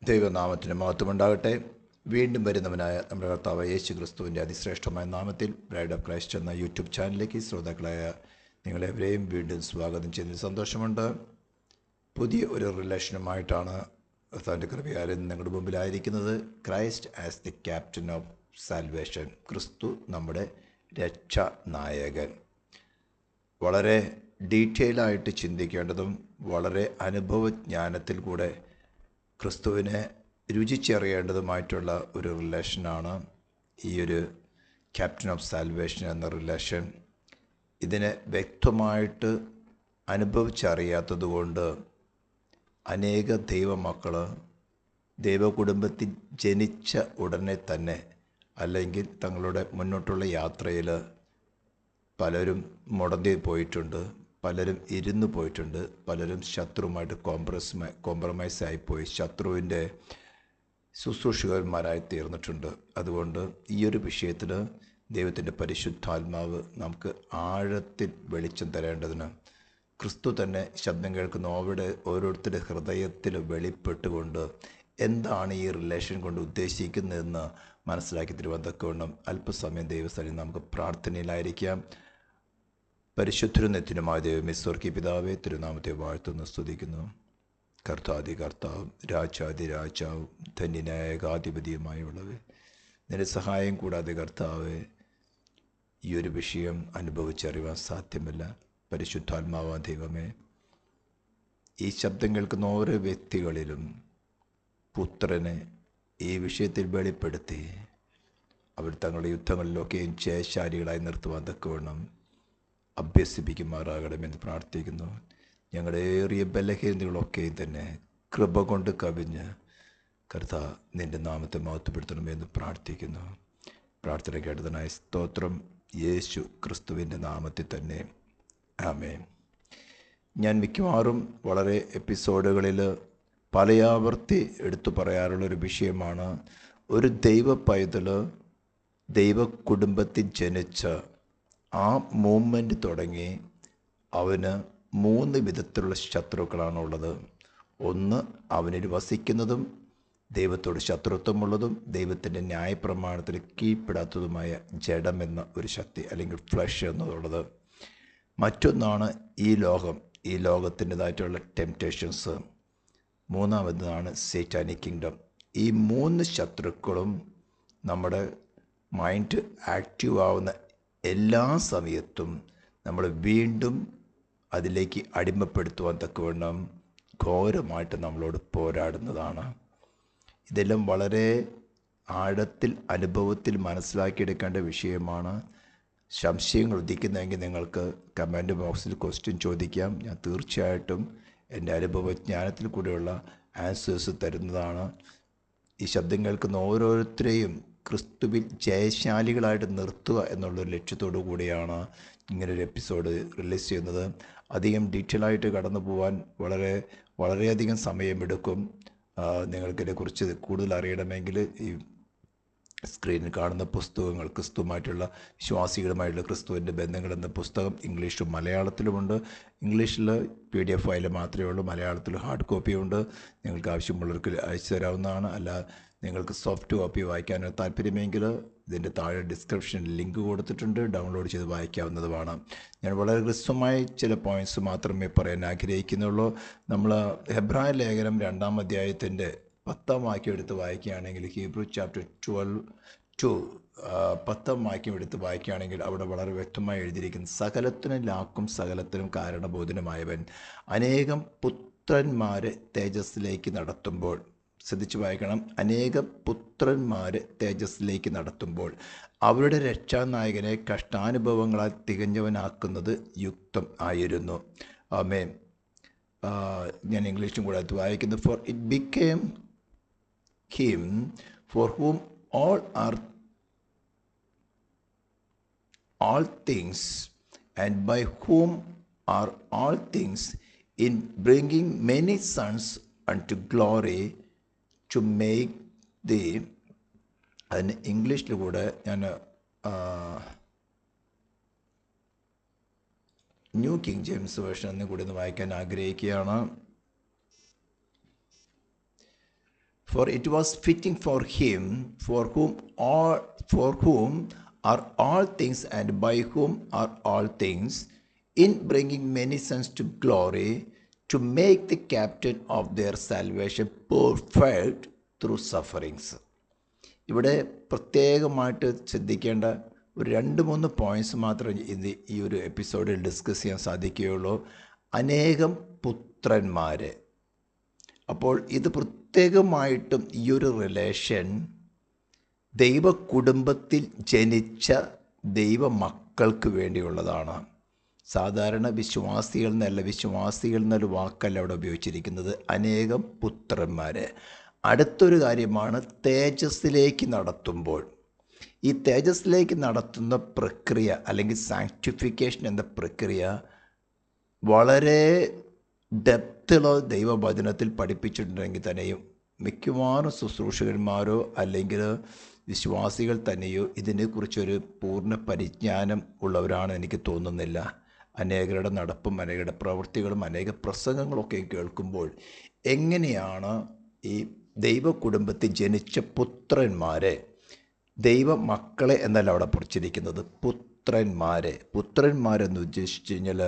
ദൈവനാമത്തിന് മഹത്വമുണ്ടാകട്ടെ. വീണ്ടും വരുന്നവനായ നമ്മുടെ കർത്താവ് യേശു ക്രിസ്തുവിൻ്റെ അതിശ്രേഷ്ഠമായ നാമത്തിൽ ബ്രൈഡ് ഓഫ് ക്രൈസ്റ്റ് എന്ന യൂട്യൂബ് ചാനലിലേക്ക് ശ്രോതാക്കളായ നിങ്ങളെവരെയും വീണ്ടും സ്വാഗതം ചെയ്യുന്നതിൽ സന്തോഷമുണ്ട്. പുതിയ ഒരു റിലേഷനുമായിട്ടാണ് കർത്താവിൻ്റെ കൃപയാലും നിങ്ങളുടെ മുമ്പിലായിരിക്കുന്നത്. Christ as the captain of salvation. ക്രിസ്തു നമ്മുടെ രക്ഷാനായകൻ. വളരെ ഡീറ്റെയിലായിട്ട് ചിന്തിക്കേണ്ടതും വളരെ അനുഭവജ്ഞാനത്തിൽ കൂടെ ക്രിസ്തുവിനെ രുചിച്ചറിയേണ്ടതുമായിട്ടുള്ള ഒരു റിലേഷനാണ് ഈ ഒരു ക്യാപ്റ്റൻ ഓഫ് സാൽവേഷൻ എന്ന റിലേഷൻ. ഇതിനെ വ്യക്തമായിട്ട് അനുഭവിച്ചറിയാത്തതുകൊണ്ട് അനേക ദൈവമക്കൾ ദൈവകുടുംബത്തിൽ ജനിച്ച ഉടനെ തന്നെ അല്ലെങ്കിൽ തങ്ങളുടെ മുന്നോട്ടുള്ള യാത്രയിൽ പലരും മുടന്തി പോയിട്ടുണ്ട്, പലരും ഇരുന്ന് പോയിട്ടുണ്ട്, പലരും ശത്രുവുമായിട്ട് കോംപ്രമൈസ് ആയിപ്പോയി ശത്രുവിൻ്റെ ശുശ്രൂഷകന്മാരായി തീർന്നിട്ടുണ്ട്. അതുകൊണ്ട് ഈ ഒരു വിഷയത്തിൽ ദൈവത്തിൻ്റെ പരിശുദ്ധാത്മാവ് നമുക്ക് ആഴത്തിൽ വെളിച്ചം തരേണ്ടതിന് ക്രിസ്തു തന്നെ ശബ്ദം കേൾക്കുന്ന ഓരോരുത്തരുടെ ഹൃദയത്തിൽ വെളിപ്പെട്ടുകൊണ്ട് എന്താണ് ഈ റിലേഷൻ കൊണ്ട് ഉദ്ദേശിക്കുന്നതെന്ന് മനസ്സിലാക്കി തരുവതക്കവണ്ണം അല്പസമയം ദൈവസ്ഥലിൽ നമുക്ക് പ്രാർത്ഥനയിലായിരിക്കാം. പരിശുദ്ധരും നിത്യനുമായ ദൈവമേ, സ്വർഗീയ പിതാവേ, തിരുനാമത്തെ വാഴ്ത്തുന്നു സ്തുതിക്കുന്നു. കർത്താദി കർത്താവും രാജാതി രാജാവും ധന്യനായ ഏകാധിപതിയുമായുള്ളവേ, നിന്റെ സഹായം കൂടാതെ കർത്താവെ ഈ ഒരു വിഷയം അനുഭവിച്ചറിയാൻ സാധ്യമല്ല. പരിശുദ്ധാത്മാവാ ദൈവമേ, ഈ ശബ്ദം കേൾക്കുന്ന ഓരോ വ്യക്തികളിലും പുത്രനെ ഈ വിഷയത്തിൽ വെളിപ്പെടുത്തി അവർ തങ്ങളുടെ യുദ്ധങ്ങളിലൊക്കെയും ജയശാലികളായി നിർത്തുവാൻ തക്കവണ്ണം അഭ്യസിപ്പിക്കുമാറാകണമെന്ന് പ്രാർത്ഥിക്കുന്നു. ഞങ്ങളുടെ ഏറിയ ബലഹീനതകളൊക്കെയും തന്നെ കൃപ കൊണ്ട് കവിഞ്ഞ് കർത്താവ് നിൻ്റെ നാമത്തെ മഹത്വപ്പെടുത്തണമെന്ന് പ്രാർത്ഥിക്കുന്നു. പ്രാർത്ഥന കേട്ടതിനായ സ്തോത്രം. യേശു ക്രിസ്തുവിൻ്റെ നാമത്തിൽ തന്നെ ആമേൻ. ഞാൻ മിക്കവാറും വളരെ എപ്പിസോഡുകളിൽ പലയാവർത്തി എടുത്തു പറയാറുള്ളൊരു വിഷയമാണ് ഒരു ദൈവ പൈതൽ ദൈവ കുടുംബത്തിൽ ജനിച്ച ആ മൂവ്മെൻറ്റ് തുടങ്ങി അവന് 3 വിധത്തിലുള്ള ശത്രുക്കളാണുള്ളത്. ഒന്ന്, അവനിൽ വസിക്കുന്നതും ദൈവത്തോട് ശത്രുത്വമുള്ളതും ദൈവത്തിൻ്റെ ന്യായപ്രമാണത്തിൽ കീഴ്പ്പെടാത്തതുമായ ജഡമെന്ന ഒരു ശക്തി അല്ലെങ്കിൽ ഫ്ലഷ് എന്നുള്ളത്. മറ്റൊന്നാണ് ഈ ലോകത്തിൻ്റെതായിട്ടുള്ള ടെംപ്റ്റേഷൻസ്. മൂന്നാമതാണ് സേറ്റാനിക് കിങ്ഡം. ഈ 3 ശത്രുക്കളും നമ്മുടെ മൈൻഡ് ആക്റ്റീവ് ആവുന്ന എല്ലാ സമയത്തും നമ്മൾ വീണ്ടും അതിലേക്ക് അടിമപ്പെടുത്തുവാൻ തക്കവണ്ണം ഘോരമായിട്ട് നമ്മളോട് പോരാടുന്നതാണ്. ഇതെല്ലാം വളരെ ആഴത്തിൽ അനുഭവത്തിൽ മനസ്സിലാക്കിയെടുക്കേണ്ട വിഷയമാണ്. സംശയങ്ങൾ ഉദിക്കുന്നെങ്കിൽ നിങ്ങൾക്ക് കമൻറ്റ് ബോക്സിൽ ക്വസ്റ്റ്യൻ ചോദിക്കാം. ഞാൻ തീർച്ചയായിട്ടും എൻ്റെ അനുഭവജ്ഞാനത്തിൽ കൂടെയുള്ള ആൻസേഴ്സ് തരുന്നതാണ്. ഈ ശബ്ദം കേൾക്കുന്ന ഓരോരുത്തരെയും ക്രിസ്തുവിൽ ജയശാലികളായിട്ട് നിർത്തുക എന്നുള്ളൊരു ലക്ഷ്യത്തോടു കൂടിയാണ് ഇങ്ങനൊരു എപ്പിസോഡ് റിലീസ് ചെയ്യുന്നത്. അധികം ഡീറ്റെയിൽ ആയിട്ട് കടന്നു പോകാൻ വളരെയധികം സമയമെടുക്കും. നിങ്ങൾക്കിതിനെക്കുറിച്ച് കൂടുതൽ അറിയണമെങ്കിൽ ഈ സ്ക്രീനിൽ കാണുന്ന പുസ്തകങ്ങൾ, ക്രിസ്തുവുമായിട്ടുള്ള വിശ്വാസികളുമായിട്ടുള്ള ക്രിസ്തുവിൻ്റെ ബന്ധങ്ങൾ എന്ന പുസ്തകം ഇംഗ്ലീഷും മലയാളത്തിലുമുണ്ട്. ഇംഗ്ലീഷിൽ PDF ഫയൽ മാത്രമേ ഉള്ളൂ, മലയാളത്തിൽ ഹാർഡ് കോപ്പിയുണ്ട്. നിങ്ങൾക്ക് ആവശ്യമുള്ളവർക്ക് അയച്ചു തരാവുന്നതാണ്. അല്ല, നിങ്ങൾക്ക് സോഫ്റ്റ് കോപ്പി വായിക്കാൻ താല്പര്യമെങ്കിൽ ഇതിൻ്റെ താഴെ ഡിസ്ക്രിപ്ഷനിൽ ലിങ്ക് കൊടുത്തിട്ടുണ്ട്, ഡൗൺലോഡ് ചെയ്ത് വായിക്കാവുന്നതുമാണ്. ഞാൻ വളരെ ഹ്രസ്വമായി ചില പോയിൻറ്റ്സ് മാത്രമേ പറയാൻ ആഗ്രഹിക്കുന്നുള്ളൂ. നമ്മൾ ഹെബ്രായ ലേഖനം 2-ാം അധ്യായത്തിൻ്റെ 10-ാം വാക്യം എടുത്ത് വായിക്കുകയാണെങ്കിൽ, ഹീബ്രു ചാപ്റ്റർ 12:2 10-ാം വാക്യം എടുത്ത് വായിക്കുകയാണെങ്കിൽ അവിടെ വളരെ വ്യക്തമായി എഴുതിയിരിക്കുന്നു, സകലത്തിനും ലാക്കും സകലത്തിനും കാരണബോധനമായവൻ അനേകം പുത്രന്മാരെ തേജസ്സിലേക്ക് നടത്തുമ്പോൾ. ശ്രദ്ധിച്ച് വായിക്കണം. അനേകം പുത്രന്മാരെ തേജസ്സിലേക്ക് നടത്തുമ്പോൾ അവരുടെ രക്ഷാനായകനെ കഷ്ടാനുഭവങ്ങളാൽ തികഞ്ഞവനാക്കുന്നത് യുക്തം ആയിരുന്നു. ആമേൻ. ഞാൻ ഇംഗ്ലീഷും കൂടെ അത് വായിക്കുന്നു. For it became him for whom all things and by whom are all things, in bringing many sons unto glory, to make the. അതിന് ഇംഗ്ലീഷിൽ കൂടെ ഞാൻ ന്യൂ കിങ് ജെയിംസ് വേർഷൻ എന്ന് കൂടി ഒന്ന് വായിക്കാൻ ആഗ്രഹിക്കുകയാണ്. For it was fitting for him, for whom are all things and by whom are all things, in bringing many sons to glory, to make the captain of their salvation perfect through sufferings. ഇവിടെ പ്രത്യേകമായിട്ട് ശ്രദ്ധിക്കേണ്ട ഒരു 2-3 points മാത്രം ഈ ഒരു എപ്പിസോഡിൽ discuss ചെയ്യാൻ സാധിക്കുകയുള്ളൂ. അനേകം പുത്രന്മാരെ. അപ്പോൾ ഇത് പ്രത്യേകമായിട്ടും ഈ ഒരു റിലേഷൻ ദൈവ കുടുംബത്തിൽ ജനിച്ച ദൈവ മക്കൾക്ക് വേണ്ടിയുള്ളതാണ്. സാധാരണ വിശ്വാസികൾ എന്നൊരു വാക്കല്ല അവിടെ ഉപയോഗിച്ചിരിക്കുന്നത്. അനേകം പുത്രന്മാരെ. അടുത്തൊരു കാര്യമാണ് തേജസ്സിലേക്ക് നടത്തുമ്പോൾ. ഈ തേജസ്സിലേക്ക് നടത്തുന്ന പ്രക്രിയ അല്ലെങ്കിൽ സാങ്ക്ടിഫിക്കേഷൻ എന്ന പ്രക്രിയ വളരെ ഡെപ്തിലോ ദൈവവചനത്തിൽ പഠിപ്പിച്ചിട്ടുണ്ടെങ്കിൽ തന്നെയും മിക്കവാറും ശുശ്രൂഷകന്മാരോ അല്ലെങ്കിൽ വിശ്വാസികൾ തന്നെയോ ഇതിനെക്കുറിച്ചൊരു പൂർണ്ണ പരിജ്ഞാനം ഉള്ളവരാണ് എനിക്ക് തോന്നുന്നില്ല. അനേകരുടെ നടപ്പും അനേകരുടെ പ്രവൃത്തികളും അനേക പ്രസംഗങ്ങളൊക്കെ കേൾക്കുമ്പോൾ എങ്ങനെയാണ് ഈ ദൈവ കുടുംബത്തിൽ ജനിച്ച പുത്രന്മാരെ, ദൈവ മക്കളെ എന്നല്ല അവിടെ കുറിച്ചിരിക്കുന്നത്, പുത്രന്മാരെന്ന് ഉദ്ദേശിച്ച് കഴിഞ്ഞാൽ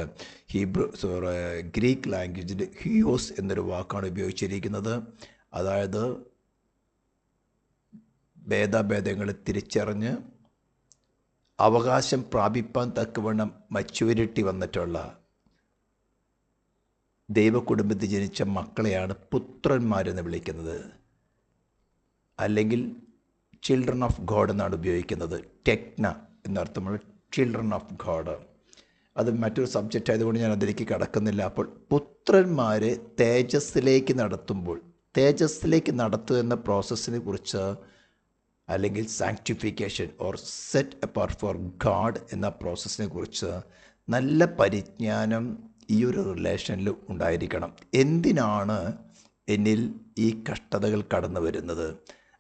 ഗ്രീക്ക് ലാംഗ്വേജിൽ ഹിയോസ് എന്നൊരു വാക്കാണ് ഉപയോഗിച്ചിരിക്കുന്നത്. അതായത് ഭേദാഭേദങ്ങളെ തിരിച്ചറിഞ്ഞ് അവകാശം പ്രാപിപ്പാൻ തക്കവണ്ണം മച്യൂരിറ്റി വന്നിട്ടുള്ള ദൈവകുടുംബത്തിൽ ജനിച്ച മക്കളെയാണ് പുത്രന്മാരെന്ന് വിളിക്കുന്നത്. അല്ലെങ്കിൽ ചിൽഡ്രൻ ഓഫ് ഗോഡ് എന്നാണ് ഉപയോഗിക്കുന്നത്. ടെക്ന എന്നർത്ഥമുള്ള ചിൽഡ്രൻ ഓഫ് ഗോഡ്. അത് മറ്റൊരു സബ്ജക്റ്റ് ആയതുകൊണ്ട് ഞാൻ അതിലേക്ക് കടക്കുന്നില്ല. അപ്പോൾ പുത്രന്മാരെ തേജസ്സിലേക്ക് നടത്തുക എന്ന പ്രോസസ്സിനെ കുറിച്ച്, അല്ലെങ്കിൽ sanctification or set apart four God എന്ന പ്രോസസ്സിനെ കുറിച്ച് നല്ല പരിജ്ഞാനം ഈ ഒരു റിലേഷനിൽ ഉണ്ടായിരിക്കണം. എന്തിനാണ് എന്നിൽ ഈ കഷ്ടതകൾ കടന്നു വരുന്നത്?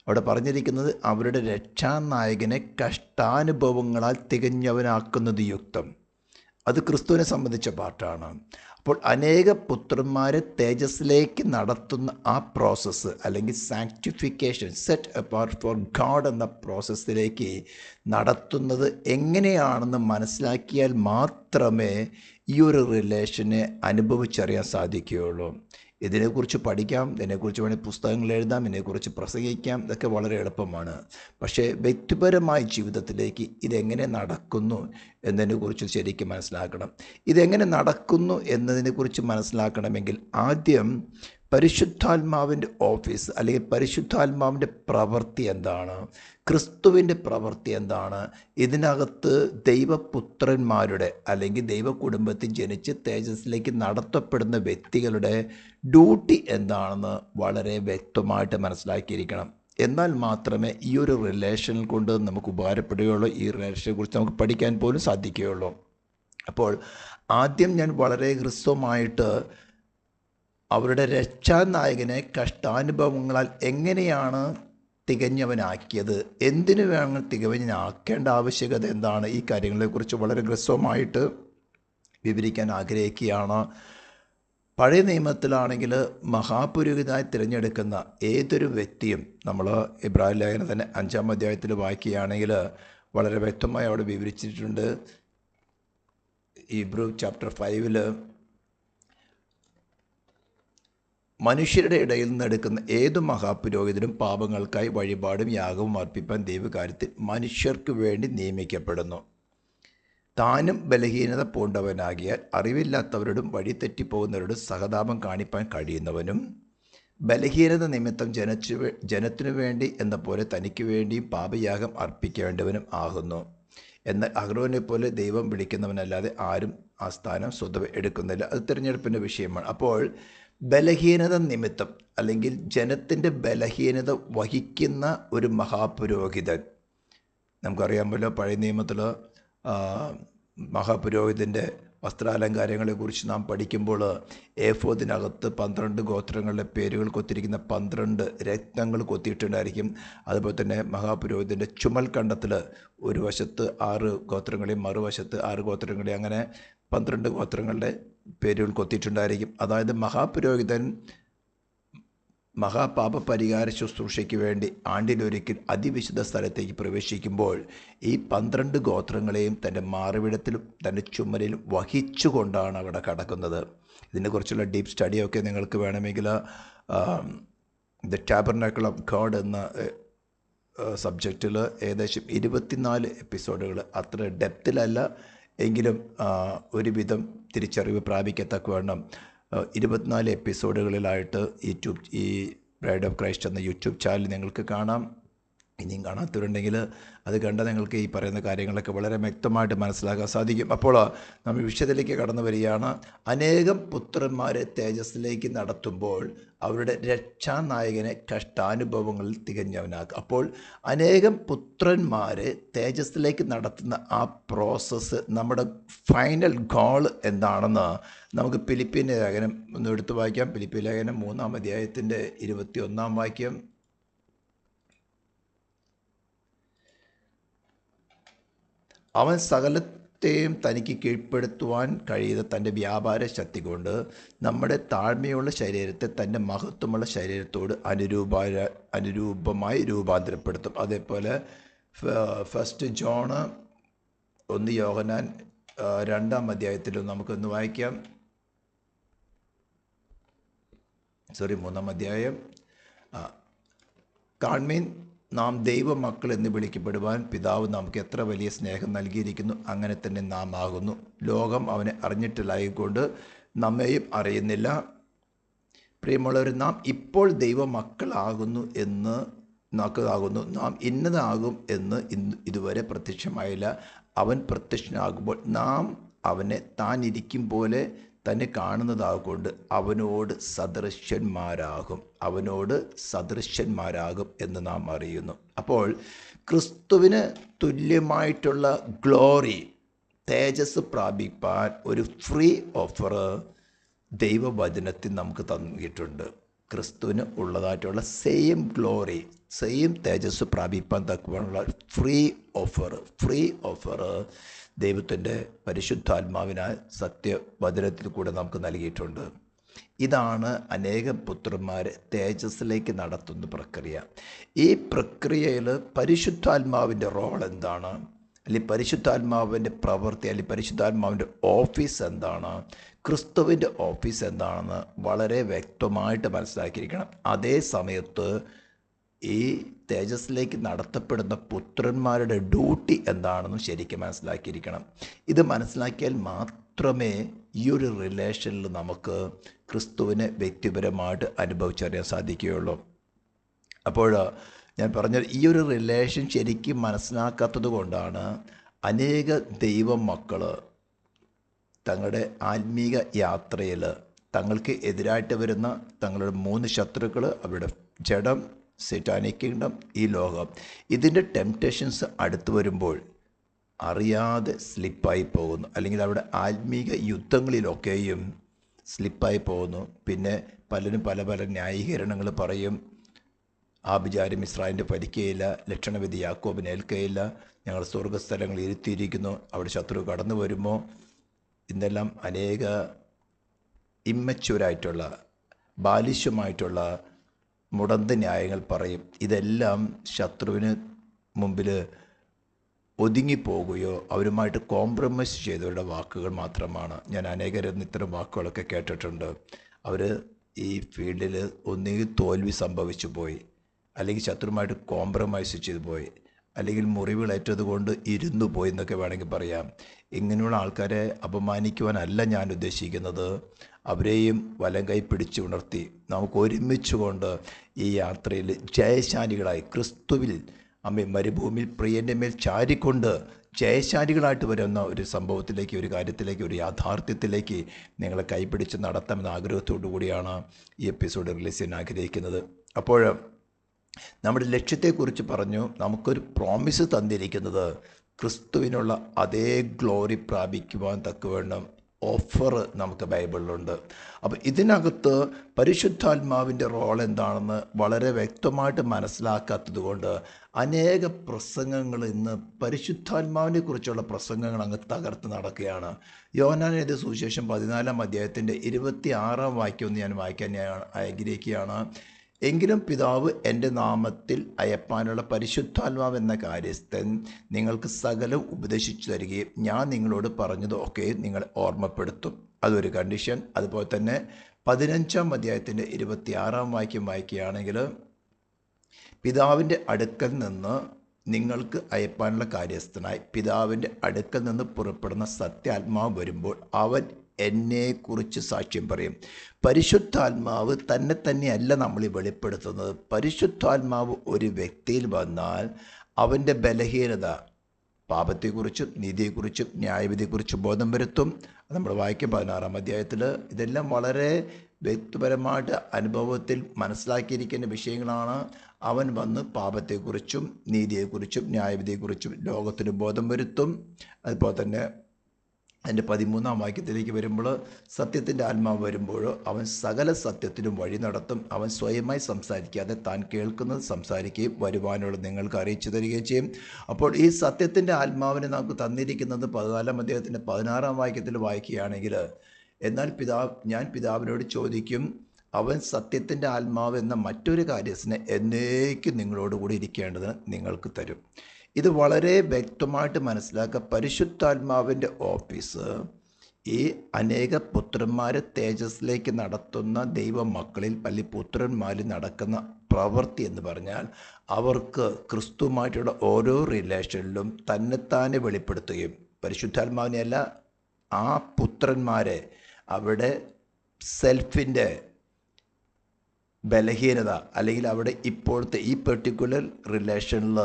അവിടെ പറഞ്ഞിരിക്കുന്നത് അവരുടെ രക്ഷാനായകനെ കഷ്ടാനുഭവങ്ങളാൽ തികഞ്ഞവനാക്കുന്നത് യുക്തം. അത് ക്രിസ്തുവിനെ സംബന്ധിച്ച പാർട്ടാണ്. അപ്പോൾ അനേക പുത്രന്മാരെ തേജസ്സിലേക്ക് നടത്തുന്ന ആ പ്രോസസ്സ് അല്ലെങ്കിൽ sanctification, set apart four God എന്ന പ്രോസസ്സിലേക്ക് നടത്തുന്നത് എങ്ങനെയാണെന്ന് മനസ്സിലാക്കിയാൽ മാത്രമേ ഈ ഒരു റിലേഷനെ അനുഭവിച്ചറിയാൻ സാധിക്കുകയുള്ളൂ. ഇതിനെക്കുറിച്ച് പഠിക്കാം, ഇതിനെക്കുറിച്ച് വേണമെങ്കിൽ പുസ്തകങ്ങൾ എഴുതാം, ഇതിനെക്കുറിച്ച് പ്രസംഗിക്കാം, ഇതൊക്കെ വളരെ എളുപ്പമാണ്. പക്ഷേ വ്യക്തിപരമായ ജീവിതത്തിലേക്ക് ഇതെങ്ങനെ നടക്കുന്നു എന്നതിനെക്കുറിച്ച് ശരിക്കും മനസ്സിലാക്കണം. ഇതെങ്ങനെ നടക്കുന്നു എന്നതിനെക്കുറിച്ച് മനസ്സിലാക്കണമെങ്കിൽ ആദ്യം പരിശുദ്ധാത്മാവിൻ്റെ ഓഫീസ് അല്ലെങ്കിൽ പരിശുദ്ധാത്മാവിൻ്റെ പ്രവൃത്തി എന്താണ്, ക്രിസ്തുവിൻ്റെ പ്രവൃത്തി എന്താണ്, ഇതിനകത്ത് ദൈവപുത്രന്മാരുടെ അല്ലെങ്കിൽ ദൈവ കുടുംബത്തിൽ ജനിച്ച് തേജസ്സിലേക്ക് നടത്തപ്പെടുന്ന വ്യക്തികളുടെ ഡ്യൂട്ടി എന്താണെന്ന് വളരെ വ്യക്തമായിട്ട് മനസ്സിലാക്കിയിരിക്കണം. എന്നാൽ മാത്രമേ ഈ ഒരു റിലേഷനിൽ കൊണ്ട് നമുക്ക് ഉപകാരപ്പെടുകയുള്ളൂ, ഈ റിലേഷനെ കുറിച്ച് നമുക്ക് പഠിക്കാൻ പോലും സാധിക്കുകയുള്ളൂ. അപ്പോൾ ആദ്യം ഞാൻ വളരെ ഹ്രസ്വമായിട്ട് അവരുടെ രക്ഷാനായകനെ കഷ്ടാനുഭവങ്ങളാൽ എങ്ങനെയാണ് തികഞ്ഞവനാക്കിയത്, എന്തിനു വേണം തികഞ്ഞവനാക്കേണ്ട ആവശ്യകത എന്താണ്, ഈ കാര്യങ്ങളെക്കുറിച്ച് വളരെ ഹ്രസ്വമായിട്ട് വിവരിക്കാൻ ആഗ്രഹിക്കുകയാണ്. പഴയ നിയമത്തിലാണെങ്കിൽ മഹാപുരോഹിതനായി തിരഞ്ഞെടുക്കുന്ന ഏതൊരു വ്യക്തിയും, നമ്മൾ ഇബ്രാഹിം ലേഖനം തന്നെ 5-ാം അധ്യായത്തിൽ വായിക്കുകയാണെങ്കിൽ വളരെ വ്യക്തമായി അവിടെ വിവരിച്ചിട്ടുണ്ട്. ഹീബ്രു ചാപ്റ്റർ 5 മനുഷ്യരുടെ ഇടയിൽ നിന്ന് എടുക്കുന്ന ഏതു മഹാപുരോഹിതനും പാപങ്ങൾക്കായി വഴിപാടും യാഗവും അർപ്പിപ്പാൻ ദൈവകാര്യത്തിൽ മനുഷ്യർക്ക് വേണ്ടി നിയമിക്കപ്പെടുന്നു. താനും ബലഹീനത പൂണ്ടവനാകിയാൽ അറിവില്ലാത്തവരോടും വഴി തെറ്റിപ്പോകുന്നവരോടും സഹതാപം കാണിപ്പാൻ കഴിയുന്നവനും ബലഹീനത നിമിത്തം ജനത്തിനു വേണ്ടി എന്ന പോലെ തനിക്ക് വേണ്ടിയും പാപയാഗം അർപ്പിക്കേണ്ടവനും ആകുന്നു. എന്നാൽ അഹ്റോനെ പോലെ ദൈവം വിളിക്കുന്നവനല്ലാതെ ആരും ആ സ്ഥാനം സ്വതവേ എടുക്കുന്നില്ല. അത് തിരഞ്ഞെടുപ്പിൻ്റെ വിഷയമാണ്. അപ്പോൾ ബലഹീനത നിമിത്തം അല്ലെങ്കിൽ ജനത്തിൻ്റെ ബലഹീനത വഹിക്കുന്ന ഒരു മഹാപുരോഹിതൻ, നമുക്കറിയാമല്ലോ പഴയ നിയമത്തിൽ മഹാപുരോഹിതൻ്റെ വസ്ത്രാലങ്കാരങ്ങളെക്കുറിച്ച് നാം പഠിക്കുമ്പോൾ ഏഫോദിനകത്ത് 12 ഗോത്രങ്ങളുടെ പേരുകൾ കൊത്തിരിക്കുന്ന 12 രത്നങ്ങൾ കൊത്തിയിട്ടുണ്ടായിരിക്കും. അതുപോലെ തന്നെ മഹാപുരോഹിതൻ്റെ ചുമൽ കണ്ടത്തിൽ ഒരു വശത്ത് 6 ഗോത്രങ്ങളെയും മറുവശത്ത് 6 ഗോത്രങ്ങളെയും അങ്ങനെ 12 ഗോത്രങ്ങളുടെ പേരുകൾ കൊത്തിയിട്ടുണ്ടായിരിക്കും. അതായത് മഹാപുരോഹിതൻ മഹാപാപ പരിഹാര ശുശ്രൂഷയ്ക്ക് വേണ്ടി ആണ്ടിലൊരിക്കൽ അതിവിശുദ്ധ സ്ഥലത്തേക്ക് പ്രവേശിക്കുമ്പോൾ ഈ 12 ഗോത്രങ്ങളെയും തൻ്റെ മാറിവിടത്തിലും തൻ്റെ ചുമലിലും വഹിച്ചുകൊണ്ടാണ് അവിടെ കടക്കുന്നത്. ഇതിനെക്കുറിച്ചുള്ള ഡീപ്പ് സ്റ്റഡിയൊക്കെ നിങ്ങൾക്ക് വേണമെങ്കിൽ ദ ടാബർനാക്കിൾ ഓഫ് ഗോഡ് എന്ന സബ്ജക്റ്റിൽ ഏകദേശം 24 എപ്പിസോഡുകൾ, അത്ര ഡെപ്തിലല്ല എങ്കിലും ഒരുവിധം തിരിച്ചറിവ് പ്രാപിക്കത്തക്കവണ്ണം 24 എപ്പിസോഡുകളിലായിട്ട് ഈ ബ്രൈഡ് ഓഫ് ക്രൈസ്റ്റ് എന്ന യൂട്യൂബ് ചാനൽ നിങ്ങൾക്ക് കാണാം. ഇനിയും കാണാത്തവരുണ്ടെങ്കിൽ അത് കണ്ട് നിങ്ങൾക്ക് ഈ പറയുന്ന കാര്യങ്ങളൊക്കെ വളരെ വ്യക്തമായിട്ട് മനസ്സിലാക്കാൻ സാധിക്കും. അപ്പോൾ നമ്മൾ വിഷയത്തിലേക്ക് കടന്നു വരികയാണ്. അനേകം പുത്രന്മാരെ തേജസ്സിലേക്ക് നടത്തുമ്പോൾ അവരുടെ രക്ഷാനായകനെ കഷ്ടാനുഭവങ്ങളിൽ തികഞ്ഞവനാക്കുക. അപ്പോൾ അനേകം പുത്രന്മാരെ തേജസ്സിലേക്ക് നടത്തുന്ന ആ പ്രോസസ്സ്, നമ്മുടെ ഫൈനൽ ഗോൾ എന്താണെന്ന് നമുക്ക് ഫിലിപ്പിയ ലേഖനം ഒന്ന് എടുത്തു വായിക്കാം. ഫിലിപ്പിയ ലേഖനം 3-ാം അധ്യായത്തിൻ്റെ 21-ാം വാക്യം. അവൻ സകലത്തെയും തനിക്ക് കീഴ്പ്പെടുത്തുവാൻ കഴിയുന്ന തൻ്റെ വ്യാപാര ശക്തി കൊണ്ട് നമ്മുടെ താഴ്മയുള്ള ശരീരത്തെ തൻ്റെ മഹത്വമുള്ള ശരീരത്തോട് അനുരൂപമായി രൂപാന്തരപ്പെടുത്തും. അതേപോലെ 1 ജോൺ 1 യോഹന്നാൻ 2-ാം അധ്യായത്തിലും നമുക്കൊന്ന് വായിക്കാം. 3-ാം അധ്യായം. കാൺമീൻ, നാം ദൈവമക്കൾ എന്ന് വിളിക്കപ്പെടുവാൻ പിതാവ് നമുക്ക് എത്ര വലിയ സ്നേഹം നൽകിയിരിക്കുന്നു, അങ്ങനെ തന്നെ നാം ആകുന്നു. ലോകം അവനെ അറിഞ്ഞിട്ടില്ലായതുകൊണ്ട് നമ്മെയും അറിയുന്നില്ല. പ്രിയമുള്ളവർ, നാം ഇപ്പോൾ ദൈവമക്കളാകുന്നു എന്ന് നാം ഇന്നതാകും എന്ന് ഇതുവരെ പ്രത്യക്ഷമായില്ല. അവൻ പ്രത്യക്ഷനാകുമ്പോൾ നാം അവനെ താൻ ഇരിക്കും പോലെ തന്നെ കാണുന്നതാകൊണ്ട് അവനോട് സദൃശ്യന്മാരാകും എന്ന് നാം അറിയുന്നു. അപ്പോൾ ക്രിസ്തുവിന് തുല്യമായിട്ടുള്ള ഗ്ലോറി, തേജസ് പ്രാപിപ്പാൻ ഒരു ഫ്രീ ഓഫർ ദൈവവചനത്തിൽ നമുക്ക് തന്നിട്ടുണ്ട്. ക്രിസ്തുവിന് ഉള്ളതായിട്ടുള്ള സെയിം ഗ്ലോറി, സെയിം തേജസ് പ്രാപിപ്പാൻ തക്കവണ്ണമുള്ള ഫ്രീ ഓഫർ ദൈവത്തിൻ്റെ പരിശുദ്ധാത്മാവിനാൽ സത്യവചനത്തിൽ കൂടെ നമുക്ക് നൽകിയിട്ടുണ്ട്. ഇതാണ് അനേകം പുത്രന്മാരെ തേജസ്സിലേക്ക് നടത്തുന്ന പ്രക്രിയ. ഈ പ്രക്രിയയിൽ പരിശുദ്ധാത്മാവിൻ്റെ റോൾ എന്താണ്, അല്ലെങ്കിൽ പരിശുദ്ധാത്മാവിൻ്റെ പ്രവൃത്തി, അല്ലെങ്കിൽ പരിശുദ്ധാത്മാവിൻ്റെ ഓഫീസ് എന്താണ്, ക്രിസ്തുവിൻ്റെ ഓഫീസ് എന്താണെന്ന് വളരെ വ്യക്തമായിട്ട് മനസ്സിലാക്കിയിരിക്കണം. അതേ സമയത്ത് ഈ തേജസ്സിലേക്ക് നടത്തപ്പെടുന്ന പുത്രന്മാരുടെ ഡ്യൂട്ടി എന്താണെന്നും ശരിക്കും മനസ്സിലാക്കിയിരിക്കണം. ഇത് മനസ്സിലാക്കിയാൽ മാത്രമേ ഈ ഒരു റിലേഷനിൽ നമുക്ക് ക്രിസ്തുവിനെ വ്യക്തിപരമായിട്ട് അനുഭവിച്ചറിയാൻ സാധിക്കുകയുള്ളൂ. അപ്പോൾ ഞാൻ പറഞ്ഞ ഈ ഒരു റിലേഷൻ ശരിക്കും മനസ്സിലാക്കാത്തത് കൊണ്ടാണ് അനേക ദൈവമക്കൾ തങ്ങളുടെ ആത്മീക യാത്രയിൽ തങ്ങൾക്ക് എതിരായിട്ട് വരുന്ന തങ്ങളുടെ 3 ശത്രുക്കൾ, അവരുടെ ജഡം, സൈറ്റാനിക് കിങ്ഡം, ഈ ലോകം, ഇതിൻ്റെ ടെംപ്റ്റേഷൻസ് അടുത്ത് വരുമ്പോൾ അറിയാതെ സ്ലിപ്പായി പോകുന്നു, അല്ലെങ്കിൽ അവിടെ ആത്മീക യുദ്ധങ്ങളിലൊക്കെയും സ്ലിപ്പായി പോകുന്നു. പിന്നെ പലരും പല ന്യായീകരണങ്ങൾ പറയും. ആഭിചാരം ഇസ്രായേലിൻ്റെ ഭരിക്കുകയില്ല, ലക്ഷണവിധി യാക്കോബിന് ഏൽക്കുകയില്ല, ഞങ്ങൾ സ്വർഗ്ഗസ്ഥലങ്ങൾ ഇരുത്തിയിരിക്കുന്നു, അവിടെ ശത്രു കടന്നു വരുമോ, ഇന്നെല്ലാം അനേക ഇമ്മച്യൂരായിട്ടുള്ള ബാലിശ്യമായിട്ടുള്ള മുടന്ത ന്യായങ്ങൾ പറയും. ഇതെല്ലാം ശത്രുവിന് മുമ്പിൽ ഒതുങ്ങിപ്പോകുകയോ അവരുമായിട്ട് കോംപ്രമൈസ് ചെയ്തവരുടെ വാക്കുകൾ മാത്രമാണ്. ഞാൻ അനേകരിൽ ഇത്തരം വാക്കുകളൊക്കെ കേട്ടിട്ടുണ്ട്. അവർ ഈ ഫീൽഡിൽ ഒന്നുകിൽ തോൽവി സംഭവിച്ചു പോയി, അല്ലെങ്കിൽ ശത്രുവുമായിട്ട് കോംപ്രമൈസ് ചെയ്തു പോയി, അല്ലെങ്കിൽ മുറിവുകളേറ്റത് കൊണ്ട് ഇരുന്നു പോയി എന്നൊക്കെ വേണമെങ്കിൽ പറയാം. ഇങ്ങനെയുള്ള ആൾക്കാരെ അപമാനിക്കുവാനല്ല ഞാൻ ഉദ്ദേശിക്കുന്നത്. അവരെയും വലം കൈ പിടിച്ച് ഉണർത്തി നമുക്ക് ഒരുമിച്ചുകൊണ്ട് ഈ യാത്രയിൽ ജയശാലികളായി ക്രിസ്തുവിൽ മരുഭൂമിയിൽ പ്രിയൻ്റെ മേൽ ചാരിക്കൊണ്ട് ജയശാലികളായിട്ട് വരുന്ന ഒരു സംഭവത്തിലേക്ക്, ഒരു കാര്യത്തിലേക്ക്, ഒരു യാഥാർത്ഥ്യത്തിലേക്ക് നിങ്ങളെ കൈപിടിച്ച് നടത്താമെന്ന ആഗ്രഹത്തോടു കൂടിയാണ് ഈ എപ്പിസോഡ് റിലീസ് ചെയ്യാൻ ആഗ്രഹിക്കുന്നത്. അപ്പോൾ നമ്മുടെ ലക്ഷ്യത്തെക്കുറിച്ച് പറഞ്ഞു. നമുക്കൊരു പ്രോമിസ് തന്നിരിക്കുന്നത് ക്രിസ്തുവിനുള്ള അതേ ഗ്ലോറി പ്രാപിക്കുവാൻ തക്കവണ്ണം ഓഫർ നമുക്ക് ബൈബിളിലുണ്ട്. അപ്പോൾ ഇതിനകത്ത് പരിശുദ്ധാത്മാവിൻ്റെ റോൾ എന്താണെന്ന് വളരെ വ്യക്തമായിട്ട് മനസ്സിലാക്കാത്തത് കൊണ്ട് അനേക പ്രസംഗങ്ങൾ ഇന്ന് പരിശുദ്ധാത്മാവിനെ കുറിച്ചുള്ള പ്രസംഗങ്ങൾ അങ്ങ് തകർത്ത് നടക്കുകയാണ്. യോഹന്നാൻ എഴുതിയ സുവിശേഷം 14-ാം അധ്യായത്തിൻ്റെ 26-ാം വാക്യം ഒന്ന് ഞാൻ വായിക്കാൻ ആഗ്രഹിക്കുകയാണ്. എങ്കിലും പിതാവ് എൻ്റെ നാമത്തിൽ അയപ്പാനുള്ള പരിശുദ്ധാത്മാവ് എന്ന കാര്യസ്ഥൻ നിങ്ങൾക്ക് സകലം ഉപദേശിച്ചു തരികയും ഞാൻ നിങ്ങളോട് പറഞ്ഞതൊക്കെ നിങ്ങൾ ഓർമ്മപ്പെടുത്തും. അതൊരു കണ്ടീഷൻ. അതുപോലെ തന്നെ 15-ാം അധ്യായത്തിൻ്റെ 26-ാം വാക്യം വായിക്കുകയാണെങ്കിൽ, പിതാവിൻ്റെ അടുക്കൽ നിന്ന് നിങ്ങൾക്ക് അയപ്പാനുള്ള കാര്യസ്ഥനായി പിതാവിൻ്റെ അടുക്കൽ നിന്ന് പുറപ്പെടുന്ന സത്യാത്മാവ് വരുമ്പോൾ അവൻ എന്നെക്കുറിച്ച് സാക്ഷ്യം പറയും. പരിശുദ്ധാത്മാവ് തന്നെ തന്നെയല്ല നമ്മൾ വെളിപ്പെടുത്തുന്നത്. പരിശുദ്ധാത്മാവ് ഒരു വ്യക്തിയിൽ വന്നാൽ അവൻ്റെ ബലഹീനത, പാപത്തെക്കുറിച്ചും നീതിയെക്കുറിച്ചും ന്യായവിധിയെക്കുറിച്ചും ബോധം വരുത്തും. നമ്മൾ വായിക്കും 16-ാം അധ്യായത്തിൽ. ഇതെല്ലാം വളരെ വ്യക്തിപരമായിട്ട് അനുഭവത്തിൽ മനസ്സിലാക്കിയിരിക്കുന്ന വിഷയങ്ങളാണ്. അവൻ വന്ന് പാപത്തെക്കുറിച്ചും നീതിയെക്കുറിച്ചും ന്യായവിധിയെക്കുറിച്ചും ലോകത്തിന് ബോധം വരുത്തും. അതുപോലെ തന്നെ അതിൻ്റെ 13-ാം വാക്യത്തിലേക്ക് വരുമ്പോൾ, സത്യത്തിൻ്റെ ആത്മാവ് വരുമ്പോൾ അവൻ സകല സത്യത്തിനും വഴി നടത്തും. അവൻ സ്വയമായി സംസാരിക്കാതെ താൻ കേൾക്കുന്നത് സംസാരിക്കുകയും വരുവാനുള്ള നിങ്ങൾക്ക് അറിയിച്ചു തരികയും ചെയ്യും. അപ്പോൾ ഈ സത്യത്തിൻ്റെ ആത്മാവിനെ നമുക്ക് തന്നിരിക്കുന്നത് 14-ാം അധ്യായത്തിൻ്റെ 16-ാം വാക്യത്തിൽ വായിക്കുകയാണെങ്കിൽ, എന്നാൽ ഞാൻ പിതാവിനോട് ചോദിക്കും, അവൻ സത്യത്തിൻ്റെ ആത്മാവ് എന്ന മറ്റൊരു കാര്യസ്ഥനെ എന്നേക്കും നിങ്ങളോടുകൂടി ഇരിക്കേണ്ടതിന് നിങ്ങൾക്ക് തരും. ഇത് വളരെ വ്യക്തമായിട്ട് മനസ്സിലാക്കുക. പരിശുദ്ധാത്മാവിൻ്റെ ഓഫീസ് ഈ അനേക പുത്രന്മാരെ തേജസ്സിലേക്ക് നടത്തുന്ന ദൈവമക്കളിൽ അല്ലെങ്കിൽ പുത്രന്മാരിൽ നടക്കുന്ന പ്രവൃത്തി എന്ന് പറഞ്ഞാൽ, അവർക്ക് ക്രിസ്തുവുമായിട്ടുള്ള ഓരോ റിലേഷനിലും തന്നെത്താനെ വെളിപ്പെടുത്തുകയും, പരിശുദ്ധാത്മാവിനെയല്ല, ആ പുത്രന്മാരെ അവിടെ സെൽഫിൻ്റെ ബലഹീനത അല്ലെങ്കിൽ അവിടെ ഇപ്പോഴത്തെ ഈ പെർട്ടിക്കുലർ റിലേഷനിൽ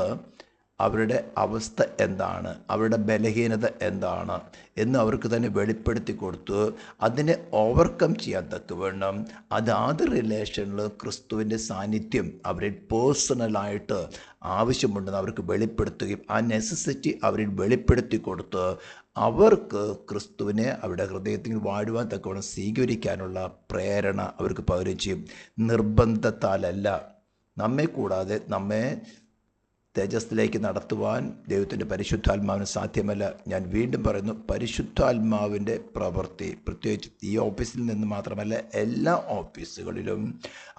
അവരുടെ അവസ്ഥ എന്താണ്, അവരുടെ ബലഹീനത എന്താണ് എന്ന് അവർക്ക് തന്നെ വെളിപ്പെടുത്തി കൊടുത്തു. അതിനെ ഓവർകം ചെയ്യാൻ തക്കവണ്ണം അതാത് റിലേഷനിൽ ക്രിസ്തുവിൻ്റെ സാന്നിധ്യം അവരിൽ പേഴ്സണലായിട്ട് ആവശ്യമുണ്ടെന്ന് അവർക്ക് വെളിപ്പെടുത്തുകയും ആ നെസസിറ്റി അവരിൽ വെളിപ്പെടുത്തി കൊടുത്ത് അവർക്ക് ക്രിസ്തുവിനെ അവരുടെ ഹൃദയത്തിൽ വാഴുവാൻ തക്കവണ്ണം സ്വീകരിക്കാനുള്ള പ്രേരണ അവർക്ക് പകരുകയും ചെയ്യും. നിർബന്ധത്താലല്ല, നമ്മെ കൂടാതെ നമ്മെ തേജസ്സിലേക്ക് നടത്തുവാൻ ദൈവത്തിൻ്റെ പരിശുദ്ധാത്മാവിന് സാധ്യമല്ല. ഞാൻ വീണ്ടും പറയുന്നു, പരിശുദ്ധാത്മാവിൻ്റെ പ്രവൃത്തി പ്രത്യേകിച്ച് ഈ ഓഫീസിൽ നിന്ന് മാത്രമല്ല എല്ലാ ഓഫീസുകളിലും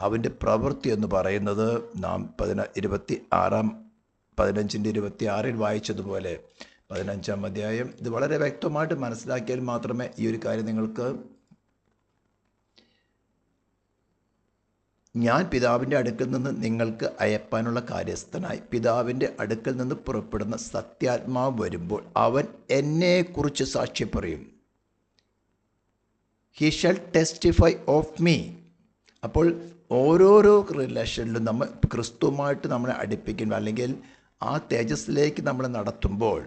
അവൻ്റെ പ്രവൃത്തി എന്ന് പറയുന്നത് നാം 15-26 വായിച്ചതുപോലെ 15-ാം അധ്യായം ഇത് വളരെ വ്യക്തമായിട്ട് മനസ്സിലാക്കിയാൽ മാത്രമേ ഈ ഒരു കാര്യം നിങ്ങൾക്ക്, ഞാൻ പിതാവിൻ്റെ അടുക്കൽ നിന്ന് നിങ്ങൾക്ക് അയപ്പാനുള്ള കാര്യസ്ഥനായി പിതാവിൻ്റെ അടുക്കൽ നിന്ന് പുറപ്പെടുന്ന സത്യാത്മാവ് വരുമ്പോൾ അവൻ എന്നെക്കുറിച്ച് സാക്ഷ്യം പറയും. He shall testify of me. അപ്പോൾ ഓരോരോ റിലേഷനിലും നമ്മൾ ക്രിസ്തുവുമായിട്ട് നമ്മളെ അടുപ്പിക്കുമ്പോൾ അല്ലെങ്കിൽ ആ തേജസ്സിലേക്ക് നമ്മൾ നടത്തുമ്പോൾ,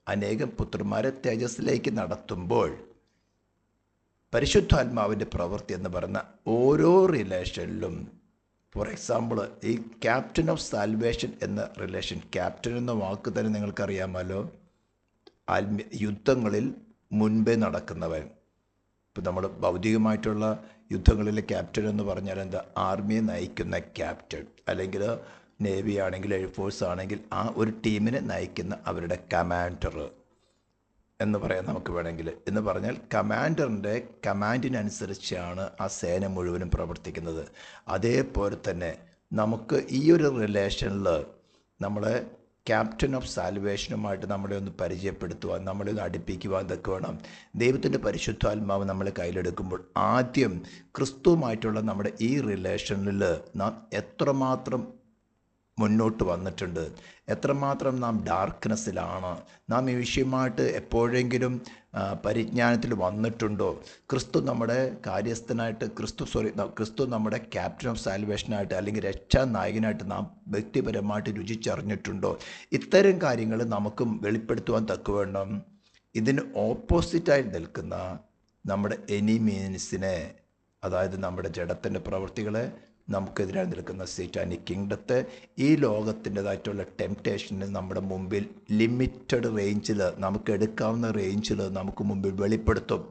അനേകം പുത്രന്മാരെ തേജസ്സിലേക്ക് നടത്തുമ്പോൾ, പരിശുദ്ധാത്മാവിൻ്റെ പ്രവൃത്തി എന്ന് പറയുന്ന ഓരോ റിലേഷനിലും, ഫോർ എക്സാമ്പിൾ ഈ ക്യാപ്റ്റൻ ഓഫ് സാൽവേഷൻ എന്ന റിലേഷൻ, ക്യാപ്റ്റൻ എന്ന വാക്ക് തന്നെ നിങ്ങൾക്കറിയാമല്ലോ, യുദ്ധങ്ങളിൽ മുൻപേ നടക്കുന്നവൻ. ഇപ്പം നമ്മൾ ഭൗതികമായിട്ടുള്ള യുദ്ധങ്ങളിലെ ക്യാപ്റ്റൻ എന്ന് പറഞ്ഞാൽ എന്താ, ആർമിയെ നയിക്കുന്ന ക്യാപ്റ്റൻ, അല്ലെങ്കിൽ നേവി ആണെങ്കിൽ എയർഫോഴ്സ് ആണെങ്കിൽ ആ ഒരു ടീമിനെ നയിക്കുന്ന അവരുടെ കമാൻഡർ എന്ന് പറയാം നമുക്ക് വേണമെങ്കിൽ. എന്ന് പറഞ്ഞാൽ കമാൻഡറിൻ്റെ കമാൻഡിനനുസരിച്ചാണ് ആ സേന മുഴുവനും പ്രവർത്തിക്കുന്നത്. അതേപോലെ തന്നെ നമുക്ക് ഈ ഒരു റിലേഷനിൽ നമ്മളെ ക്യാപ്റ്റൻ ഓഫ് സാൽവേഷനുമായിട്ട് നമ്മളെ ഒന്ന് പരിചയപ്പെടുത്തുവാൻ, നമ്മളെ ഒന്ന് അടുപ്പിക്കുവാൻ ഇതൊക്കെ വേണം. ദൈവത്തിൻ്റെ പരിശുദ്ധാത്മാവ് നമ്മളെ കയ്യിലെടുക്കുമ്പോൾ ആദ്യം ക്രിസ്തുവുമായിട്ടുള്ള നമ്മുടെ ഈ റിലേഷനിൽ നാം എത്രമാത്രം മുന്നോട്ട് വന്നിട്ടുണ്ട്, എത്രമാത്രം നാം ഡാർക്ക്നെസ്സിലാണ്, നാം ഈ വിഷയമായിട്ട് എപ്പോഴെങ്കിലും പരിജ്ഞാനത്തിൽ വന്നിട്ടുണ്ടോ, ക്രിസ്തു നമ്മുടെ കാര്യസ്ഥനായിട്ട്, ക്രിസ്തു നമ്മുടെ ക്യാപ്റ്റൻ ഓഫ് സാൽവേഷനായിട്ട് അല്ലെങ്കിൽ രക്ഷാനായകനായിട്ട് നാം വ്യക്തിപരമായിട്ട് രുചിച്ചറിഞ്ഞിട്ടുണ്ടോ, ഇത്തരം കാര്യങ്ങൾ നമുക്കും വെളിപ്പെടുത്തുവാൻ തക്കവണ്ണം ഇതിന് ഓപ്പോസിറ്റായി നിൽക്കുന്ന നമ്മുടെ എനിമീൻസിനെ, അതായത് നമ്മുടെ ജഡത്തിൻ്റെ പ്രവൃത്തികളെ, നമുക്കെതിരായി നിൽക്കുന്ന സൈറ്റാനിക് കിങ്ഡത്തെ, ഈ ലോകത്തിൻ്റെതായിട്ടുള്ള ടെംപ്റ്റേഷന് നമ്മുടെ മുമ്പിൽ ലിമിറ്റഡ് റേഞ്ചിൽ, നമുക്ക് എടുക്കാവുന്ന റേഞ്ചിൽ നമുക്ക് മുമ്പിൽ വെളിപ്പെടുത്തും.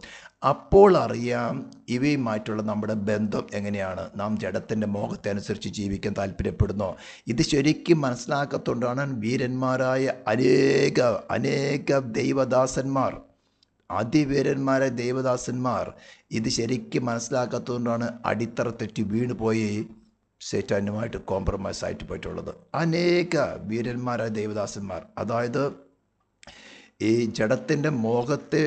അപ്പോൾ അറിയാം ഇവയുമായിട്ടുള്ള നമ്മുടെ ബന്ധം എങ്ങനെയാണ്, നാം ജഡത്തിൻ്റെ മോഹത്തെ അനുസരിച്ച് ജീവിക്കാൻ താല്പര്യപ്പെടുന്നോ. ഇത് ശരിക്കും മനസ്സിലാക്കത്തോണ്ടാണ് വീരന്മാരായ അനേക ദൈവദാസന്മാർ, അതിവീരന്മാരായ ദൈവദാസന്മാർ ഇത് ശരിക്കും മനസ്സിലാക്കാത്തതുകൊണ്ടാണ് അടിത്തറ തെറ്റി വീണുപോയി സേറ്റാനുമായിട്ട് കോംപ്രമൈസ് ആയിട്ട് പോയിട്ടുള്ളത്. അനേക വീരന്മാരായ ദേവദാസന്മാർ, അതായത് ഈ ജഡത്തിൻ്റെ മോഹത്തെ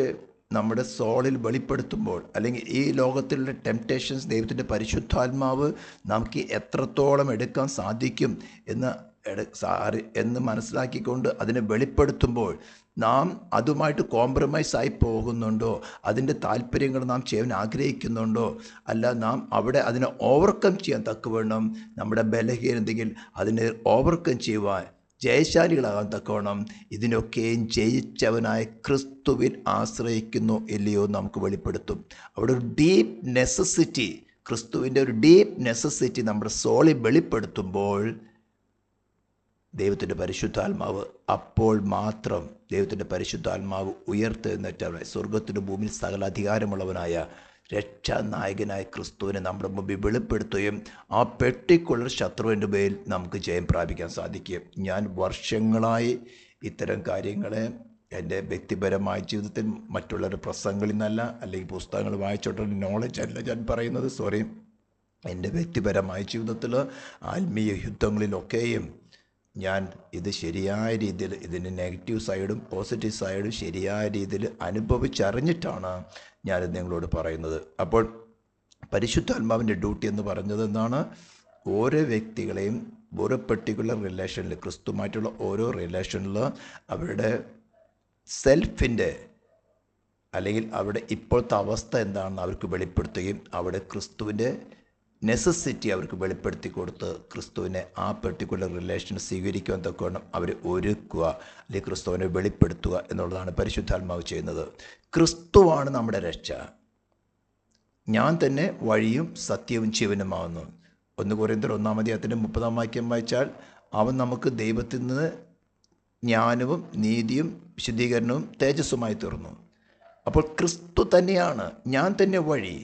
നമ്മുടെ സോളിൽ വെളിപ്പെടുത്തുമ്പോൾ, അല്ലെങ്കിൽ ഈ ലോകത്തിലുള്ള ടെംപ്റ്റേഷൻസ് ദൈവത്തിൻ്റെ പരിശുദ്ധാത്മാവ് നമുക്ക് എത്രത്തോളം എടുക്കാൻ സാധിക്കും എന്ന് മനസ്സിലാക്കിക്കൊണ്ട് അതിനെ വെളിപ്പെടുത്തുമ്പോൾ നാം അതുമായിട്ട് കോംപ്രമൈസ് ആയി പോകുന്നുണ്ടോ, അതിൻ്റെ താല്പര്യങ്ങൾ നാം ചെയ്യാൻ ആഗ്രഹിക്കുന്നുണ്ടോ, അല്ല നാം അവിടെ അതിനെ ഓവർകം ചെയ്യാൻ തക്കവണ്ണം നമ്മുടെ ബലഹീനതയിൽ അതിനെ ഓവർകം ചെയ്യുവാൻ ജയശാലികളാകാൻ തക്കവണ്ണം ഇതിനൊക്കെയും ജയിച്ചവനായ ക്രിസ്തുവിൽ ആശ്രയിക്കുന്നു ഇല്ലയോ നമുക്ക് വെളിപ്പെടുത്തും. അവിടെ ഒരു ഡീപ്പ് നെസസിറ്റി, ക്രിസ്തുവിൻ്റെ ഒരു ഡീപ്പ് നെസസിറ്റി നമ്മുടെ സോളിൽ വെളിപ്പെടുത്തുമ്പോൾ ദൈവത്തിൻ്റെ പരിശുദ്ധാത്മാവ് അപ്പോൾ മാത്രം ദൈവത്തിൻ്റെ പരിശുദ്ധാത്മാവ് ഉയർത്തെഴുന്നേറ്റവനായ സ്വർഗത്തിൻ്റെ ഭൂമിയിൽ സകല അധികാരമുള്ളവനായ രക്ഷാനായകനായ ക്രിസ്തുവിനെ നമ്മുടെ മുമ്പിൽ വെളിപ്പെടുത്തുകയും ആ പെട്ടിക്കുള്ള ശത്രുവിൻ്റെ മേൽ നമുക്ക് ജയം പ്രാപിക്കാൻ സാധിക്കും. ഞാൻ വർഷങ്ങളായി ഇത്തരം കാര്യങ്ങളെ എൻ്റെ വ്യക്തിപരമായ ജീവിതത്തിൽ മറ്റുള്ളവരുടെ പ്രസംഗങ്ങളിൽ നിന്നല്ല, അല്ലെങ്കിൽ പുസ്തകങ്ങൾ വായിച്ചോട്ടുള്ള നോളജ് അല്ല ഞാൻ പറയുന്നത്, എൻ്റെ വ്യക്തിപരമായ ജീവിതത്തിൽ ആത്മീയ യുദ്ധങ്ങളിലൊക്കെയും ഞാൻ ഇത് ശരിയായ രീതിയിൽ, ഇതിൻ്റെ നെഗറ്റീവ് സൈഡും പോസിറ്റീവ് സൈഡും ശരിയായ രീതിയിൽ അനുഭവിച്ചറിഞ്ഞിട്ടാണ് ഞാനിത് നിങ്ങളോട് പറയുന്നത്. അപ്പോൾ പരിശുദ്ധാത്മാവിൻ്റെ ഡ്യൂട്ടി എന്ന് പറഞ്ഞത് എന്താണ്? ഓരോ വ്യക്തികളെയും ഓരോ പെർട്ടിക്കുലർ റിലേഷനിൽ, ക്രിസ്തുമായിട്ടുള്ള ഓരോ റിലേഷനിൽ അവരുടെ സെൽഫിൻ്റെ അല്ലെങ്കിൽ അവിടെ ഇപ്പോഴത്തെ അവസ്ഥ എന്താണെന്ന് അവർക്ക് വെളിപ്പെടുത്തുകയും അവിടെ ക്രിസ്തുവിൻ്റെ നെസസിറ്റി അവർക്ക് വെളിപ്പെടുത്തി കൊടുത്ത് ക്രിസ്തുവിനെ ആ പെർട്ടിക്കുലർ റിലേഷൻ സ്വീകരിക്കുവാൻ തക്കവണ്ണം അവരെ ഒരുക്കുക, അല്ലെങ്കിൽ ക്രിസ്തുവിനെ വെളിപ്പെടുത്തുക എന്നുള്ളതാണ് പരിശുദ്ധാത്മാവ് ചെയ്യുന്നത്. ക്രിസ്തുവാണ് നമ്മുടെ രക്ഷ. ഞാൻ തന്നെ വഴിയും സത്യവും ജീവനുമാവുന്നു. 1 കൊരിന്ത്യർ 1-ാം വാക്യം വായിച്ചാൽ അവൻ നമുക്ക് ദൈവത്തിൽ നിന്ന് ജ്ഞാനവും നീതിയും വിശുദ്ധീകരണവും തേജസ്സുമായി തീർന്നു. അപ്പോൾ ക്രിസ്തു തന്നെയാണ്, ഞാൻ തന്നെ വഴി.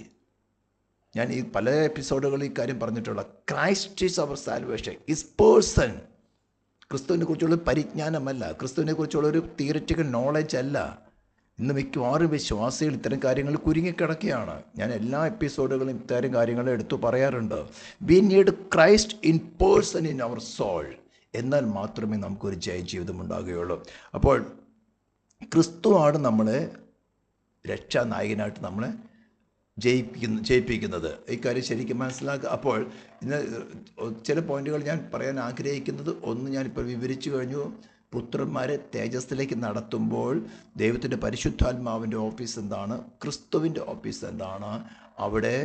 ഞാൻ ഈ പല എപ്പിസോഡുകളിൽ ഈ കാര്യം പറഞ്ഞിട്ടുള്ള Christ is our salvation, is person. ക്രിസ്തുവിനെ കുറിച്ചുള്ള പരിജ്ഞാനമല്ല, ക്രിസ്തുവിനെ കുറിച്ചുള്ള ഒരു തിയറിറ്റിക്കൽ നോളജ് അല്ല. ഇന്ന് മിക്കവാറും വിശ്വാസികൾ ഇത്തരം കാര്യങ്ങൾ കുരുങ്ങിക്കിടക്കുകയാണ്. ഞാൻ എല്ലാ എപ്പിസോഡുകളും ഇത്തരം കാര്യങ്ങൾ എടുത്തു പറയാറുണ്ട്. We need Christ in person in our soul. എന്നാൽ മാത്രമേ നമുക്കൊരു ജയജീവിതം ഉണ്ടാകുകയുള്ളൂ. അപ്പോൾ ക്രിസ്തുവാണ് നമ്മളെ രക്ഷാനായകനായിട്ട് നമ്മളെ ജയിപ്പിക്കുന്നത്. ഇക്കാര്യം ശരിക്കും മനസ്സിലാക്കുക. അപ്പോൾ ഇന്ന് ചില പോയിന്റുകൾ ഞാൻ പറയാൻ ആഗ്രഹിക്കുന്നത്, ഒന്ന് ഞാനിപ്പോൾ വിവരിച്ചു കഴിഞ്ഞു. പുത്രന്മാരെ തേജസ്സിലേക്ക് നടത്തുമ്പോൾ ദൈവത്തിൻ്റെ പരിശുദ്ധാത്മാവിൻ്റെ ഓഫീസ് എന്താണ്, ക്രിസ്തുവിൻ്റെ ഓഫീസ് എന്താണ്, അവിടെ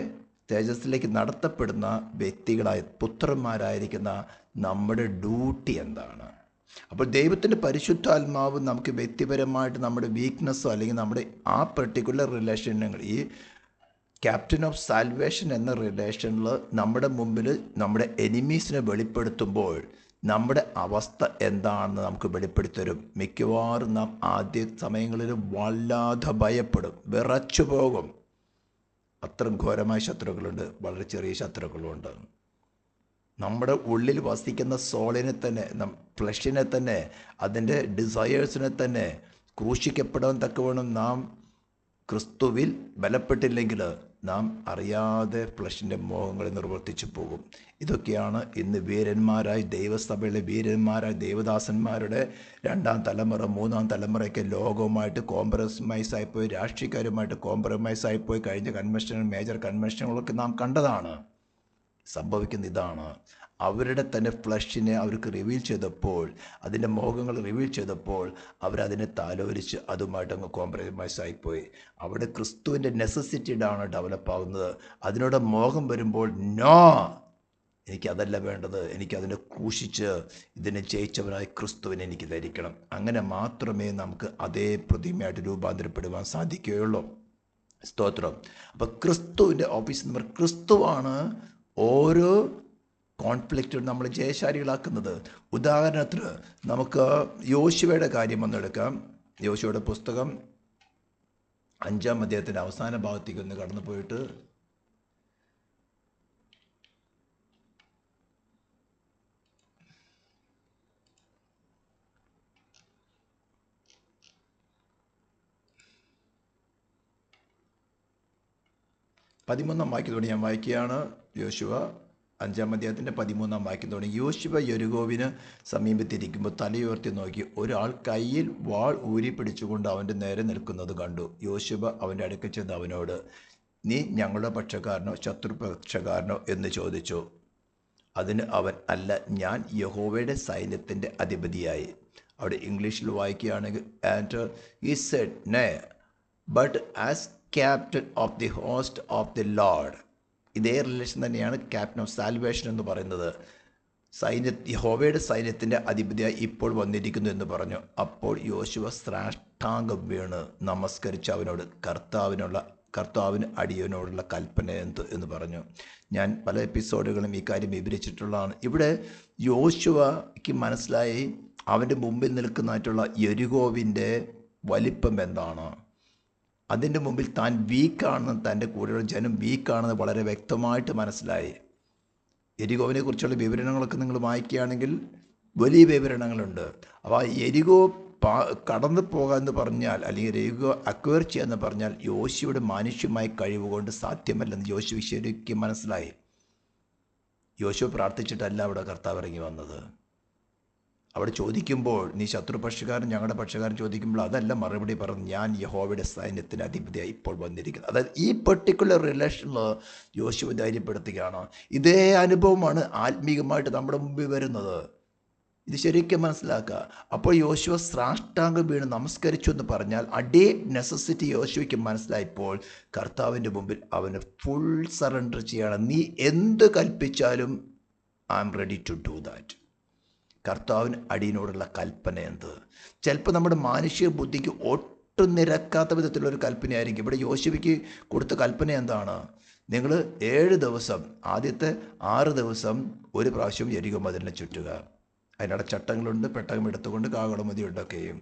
തേജസ്സിലേക്ക് നടത്തപ്പെടുന്ന വ്യക്തികളായ പുത്രന്മാരായിരിക്കുന്ന നമ്മുടെ ഡ്യൂട്ടി എന്താണ്. അപ്പോൾ ദൈവത്തിൻ്റെ പരിശുദ്ധാത്മാവ് നമുക്ക് വ്യക്തിപരമായിട്ട് നമ്മുടെ വീക്ക്നെസ്സോ അല്ലെങ്കിൽ നമ്മുടെ ആ പെർട്ടിക്കുലർ റിലേഷനുകൾ, ഈ ക്യാപ്റ്റൻ ഓഫ് സാൽവേഷൻ എന്ന റിലേഷനിൽ നമ്മുടെ മുമ്പിൽ നമ്മുടെ എനിമീസിനെ വെളിപ്പെടുത്തുമ്പോൾ നമ്മുടെ അവസ്ഥ എന്താണെന്ന് നമുക്ക് വെളിപ്പെടുത്തരും. മിക്കവാറും നാം ആദ്യ സമയങ്ങളിൽ വല്ലാതെ ഭയപ്പെടും, വിറച്ചു പോകും. അത്ര ഘോരമായ ശത്രുക്കളുണ്ട്, വളരെ ചെറിയ ശത്രുക്കളുമുണ്ട്. നമ്മുടെ ഉള്ളിൽ വസിക്കുന്ന സോളിനെ തന്നെ, ഫ്ലഷിനെ തന്നെ, അതിൻ്റെ ഡിസയേഴ്സിനെ തന്നെ ക്രൂശിക്കപ്പെടാൻ തക്കവണ്ണം നാം ക്രിസ്തുവിൽ ബലപ്പെട്ടില്ലെങ്കിൽ നാം അറിയാതെ ഫ്ലഷിൻ്റെ മോഹങ്ങളെ നിർവർത്തിച്ചു പോകും. ഇതൊക്കെയാണ് ഇന്ന് വീരന്മാരായി ദൈവസഭയിലെ വീരന്മാരായ ദേവദാസന്മാരുടെ 2ാം തലമുറ 3ാം തലമുറയ്ക്ക് ലോകവുമായിട്ട് കോംപ്രമൈസ് ആയിപ്പോയി, രാഷ്ട്രീയക്കാരുമായിട്ട് കോംപ്രമൈസ് ആയിപ്പോയി. കഴിഞ്ഞ കൺവെൻഷനുകൾ, മേജർ കൺവെൻഷനുകളൊക്കെ നാം കണ്ടതാണ്. സംഭവിക്കുന്ന ഇതാണ്, അവരുടെ തന്നെ ഫ്ലഷിനെ അവർക്ക് റിവീൽ ചെയ്തപ്പോൾ, അതിൻ്റെ മോഹങ്ങൾ റിവീൽ ചെയ്തപ്പോൾ അവരതിനെ താലോലിച്ച് അതുമായിട്ട് അങ്ങ് കോംപ്രമൈസ് ആയിപ്പോയി. അവിടെ ക്രിസ്തുവിൻ്റെ നെസസിറ്റിയാണ് ഡെവലപ്പ് ആകുന്നത്. അതിനോട് മോഹം വരുമ്പോൾ നോ, എനിക്കതല്ല വേണ്ടത്, എനിക്കതിനെ ക്രൂശിച്ച് ഇതിനെ ജയിച്ചവനായി ക്രിസ്തുവിനെ എനിക്ക് ധരിക്കണം. അങ്ങനെ മാത്രമേ നമുക്ക് അതേ പ്രതിമയായിട്ട് രൂപാന്തരപ്പെടുവാൻ സാധിക്കുകയുള്ളൂ. സ്തോത്രം. അപ്പം ക്രിസ്തുവിൻ്റെ ഓഫീസ് എന്ന് പറയുന്നത്, ക്രിസ്തുവാണ് ഓരോ കോൺഫ്ലിക്റ്റ് നമ്മൾ ജയശാലികളാക്കുന്നത്. ഉദാഹരണത്തിന് നമുക്ക് യോശുവയുടെ കാര്യം ഒന്നെടുക്കാം. യോശുവയുടെ പുസ്തകം 5-ാം അധ്യായത്തിൻ്റെ അവസാന ഭാഗത്തേക്ക് ഒന്ന് കടന്നു പോയിട്ട് പതിമൂന്നാം വാക്യത്തോടെ ഞാൻ വായിക്കുകയാണ്. യോശുവ 5-ാം അധ്യായത്തിൻ്റെ 13-ാം വാക്യം തുടങ്ങി. യോശുവ യെരിഹോവിന് സമീപത്തിരിക്കുമ്പോൾ തലയുയർത്തി നോക്കി, ഒരാൾ കയ്യിൽ വാൾ ഊരി പിടിച്ചുകൊണ്ട് അവൻ്റെ നേരെ നിൽക്കുന്നത് കണ്ടു. യോശുവ അവൻ്റെ അടുക്കൽ ചെന്ന് അവനോട്, നീ ഞങ്ങളുടെ പക്ഷക്കാരനോ ശത്രുപക്ഷക്കാരനോ എന്ന് ചോദിച്ചു. അതിന് അവൻ, അല്ല, ഞാൻ യഹോവയുടെ സൈന്യത്തിൻ്റെ അധിപതിയായി. അവിടെ ഇംഗ്ലീഷിൽ വായിക്കുകയാണെങ്കിൽ, ആൻഡ് ഹി സെഡ്, നേ, but as captain of the host of the Lord. ഇതേ റിലേഷൻ തന്നെയാണ് ക്യാപ്റ്റൻ ഓഫ് സാൽവേഷൻ എന്ന് പറയുന്നത്. യഹോവയുടെ സൈന്യത്തിൻ്റെ അധിപതിയായി ഇപ്പോൾ വന്നിരിക്കുന്നു എന്ന് പറഞ്ഞു. അപ്പോൾ യോശുവ സാഷ്ടാംഗം വീണ് നമസ്കരിച്ച് അവനോട്, കർത്താവിന് അടിയവനോടുള്ള കൽപ്പന എന്ന് പറഞ്ഞു. ഞാൻ പല എപ്പിസോഡുകളും ഈ കാര്യം വിവരിച്ചിട്ടുള്ളതാണ്. ഇവിടെ യോശുവയ്ക്ക് മനസ്സിലായി അവൻ്റെ മുമ്പിൽ നിൽക്കുന്നതായിട്ടുള്ള യെരിഹോവിൻ്റെ വലിപ്പം എന്താണ്. അതിൻ്റെ മുമ്പിൽ താൻ വീക്കാണെന്ന്, തൻ്റെ കൂടെയുള്ള ജനം വീക്കാണെന്ന് വളരെ വ്യക്തമായിട്ട് മനസ്സിലായി. യെരിഹോവിനെ കുറിച്ചുള്ള വിവരണങ്ങളൊക്കെ നിങ്ങൾ വായിക്കുകയാണെങ്കിൽ വലിയ വിവരണങ്ങളുണ്ട്. അപ്പോൾ ആ യെരിഹോ കടന്നു പോകാമെന്ന് പറഞ്ഞാൽ, അല്ലെങ്കിൽ യെരിഹോ അക്വയർ ചെയ്യാമെന്ന് പറഞ്ഞാൽ യോശുവയുടെ മാനുഷ്യമായ കഴിവുകൊണ്ട് സാധ്യമല്ലെന്ന് യോശുവ ശരിക്കും മനസ്സിലായി. യോശുവ പ്രാർത്ഥിച്ചിട്ടല്ല അവിടെ കർത്താവ് ഇറങ്ങി വന്നത്. അവിടെ ചോദിക്കുമ്പോൾ, നീ ശത്രുപക്ഷക്കാരൻ ഞങ്ങളുടെ പക്ഷക്കാരൻ ചോദിക്കുമ്പോൾ അതല്ല മറുപടി പറഞ്ഞു, ഞാൻ യഹോവയുടെ സൈന്യത്തിന് അധിപതിയായി ഇപ്പോൾ വന്നിരിക്കുന്നത്. അതായത് ഈ പെർട്ടിക്കുലർ റിലേഷനിൽ യോശുവ ധൈര്യപ്പെടുത്തുകയാണ്. ഇതേ അനുഭവമാണ് ആത്മീകമായിട്ട് നമ്മുടെ മുമ്പിൽ വരുന്നത്. ഇത് ശരിക്കും മനസ്സിലാക്കുക. അപ്പോൾ യോശുവ സാഷ്ടാംഗം വീണ് നമസ്കരിച്ചു എന്ന് പറഞ്ഞാൽ അതേ നെസസിറ്റി യോശുവയ്ക്ക് മനസ്സിലായപ്പോൾ കർത്താവിൻ്റെ മുമ്പിൽ അവന് ഫുൾ സറണ്ടർ ചെയ്യണം. നീ എന്ത് കൽപ്പിച്ചാലും I am ready to do that. കർത്താവിന് അടിയനോടുള്ള കൽപ്പന എന്ത്? ചിലപ്പോൾ നമ്മുടെ മാനുഷിക ബുദ്ധിക്ക് ഒട്ടും നിരക്കാത്ത വിധത്തിലൊരു കൽപ്പനയായിരിക്കും. ഇവിടെ യോശുവയ്ക്ക് കൊടുത്ത കൽപ്പന എന്താണ്? നിങ്ങൾ 7 ദിവസം, ആദ്യത്തെ 6 ദിവസം ഒരു പ്രാവശ്യം യെരിഹോ മതിലിനെ ചുറ്റുക. അതിനവിടെ ചട്ടങ്ങളുണ്ട്. പെട്ടകം എടുത്തുകൊണ്ട് കാകളമതി ഉണ്ടാക്കുകയും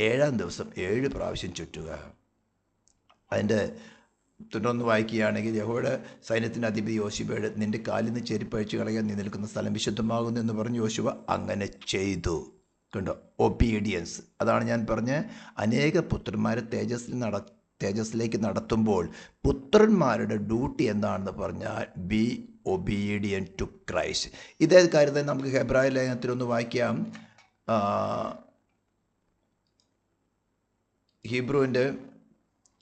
7-ാം ദിവസം 7 പ്രാവശ്യം ചുറ്റുക. അതിൻ്റെ തുടർന്ന് വായിക്കുകയാണെങ്കിൽ, യഹോവയുടെ സൈന്യത്തിൻ്റെ അധിപതി യോശുവയോട്, നിൻ്റെ കാലിൽ നിന്ന് ചെരുപ്പഴിച്ച് കളയാൻ നീ നിൽക്കുന്ന സ്ഥലം വിശുദ്ധമാകുന്നു എന്ന് പറഞ്ഞ് യോശുവ അങ്ങനെ ചെയ്തു. കണ്ടോ, ഒബീഡിയൻസ്. അതാണ് ഞാൻ പറഞ്ഞ അനേക പുത്രന്മാരെ തേജസ്സിലേക്ക് നടത്തുമ്പോൾ പുത്രന്മാരുടെ ഡ്യൂട്ടി എന്താണെന്ന് പറഞ്ഞാൽ ബി ഒബീഡിയൻറ്റ് ടു ക്രൈസ്റ്റ്. ഇതേ കാര്യം തന്നെ നമുക്ക് ഹെബ്രായ ലേഖനത്തിലൊന്ന് വായിക്കാം. ഹീബ്രുവിൻ്റെ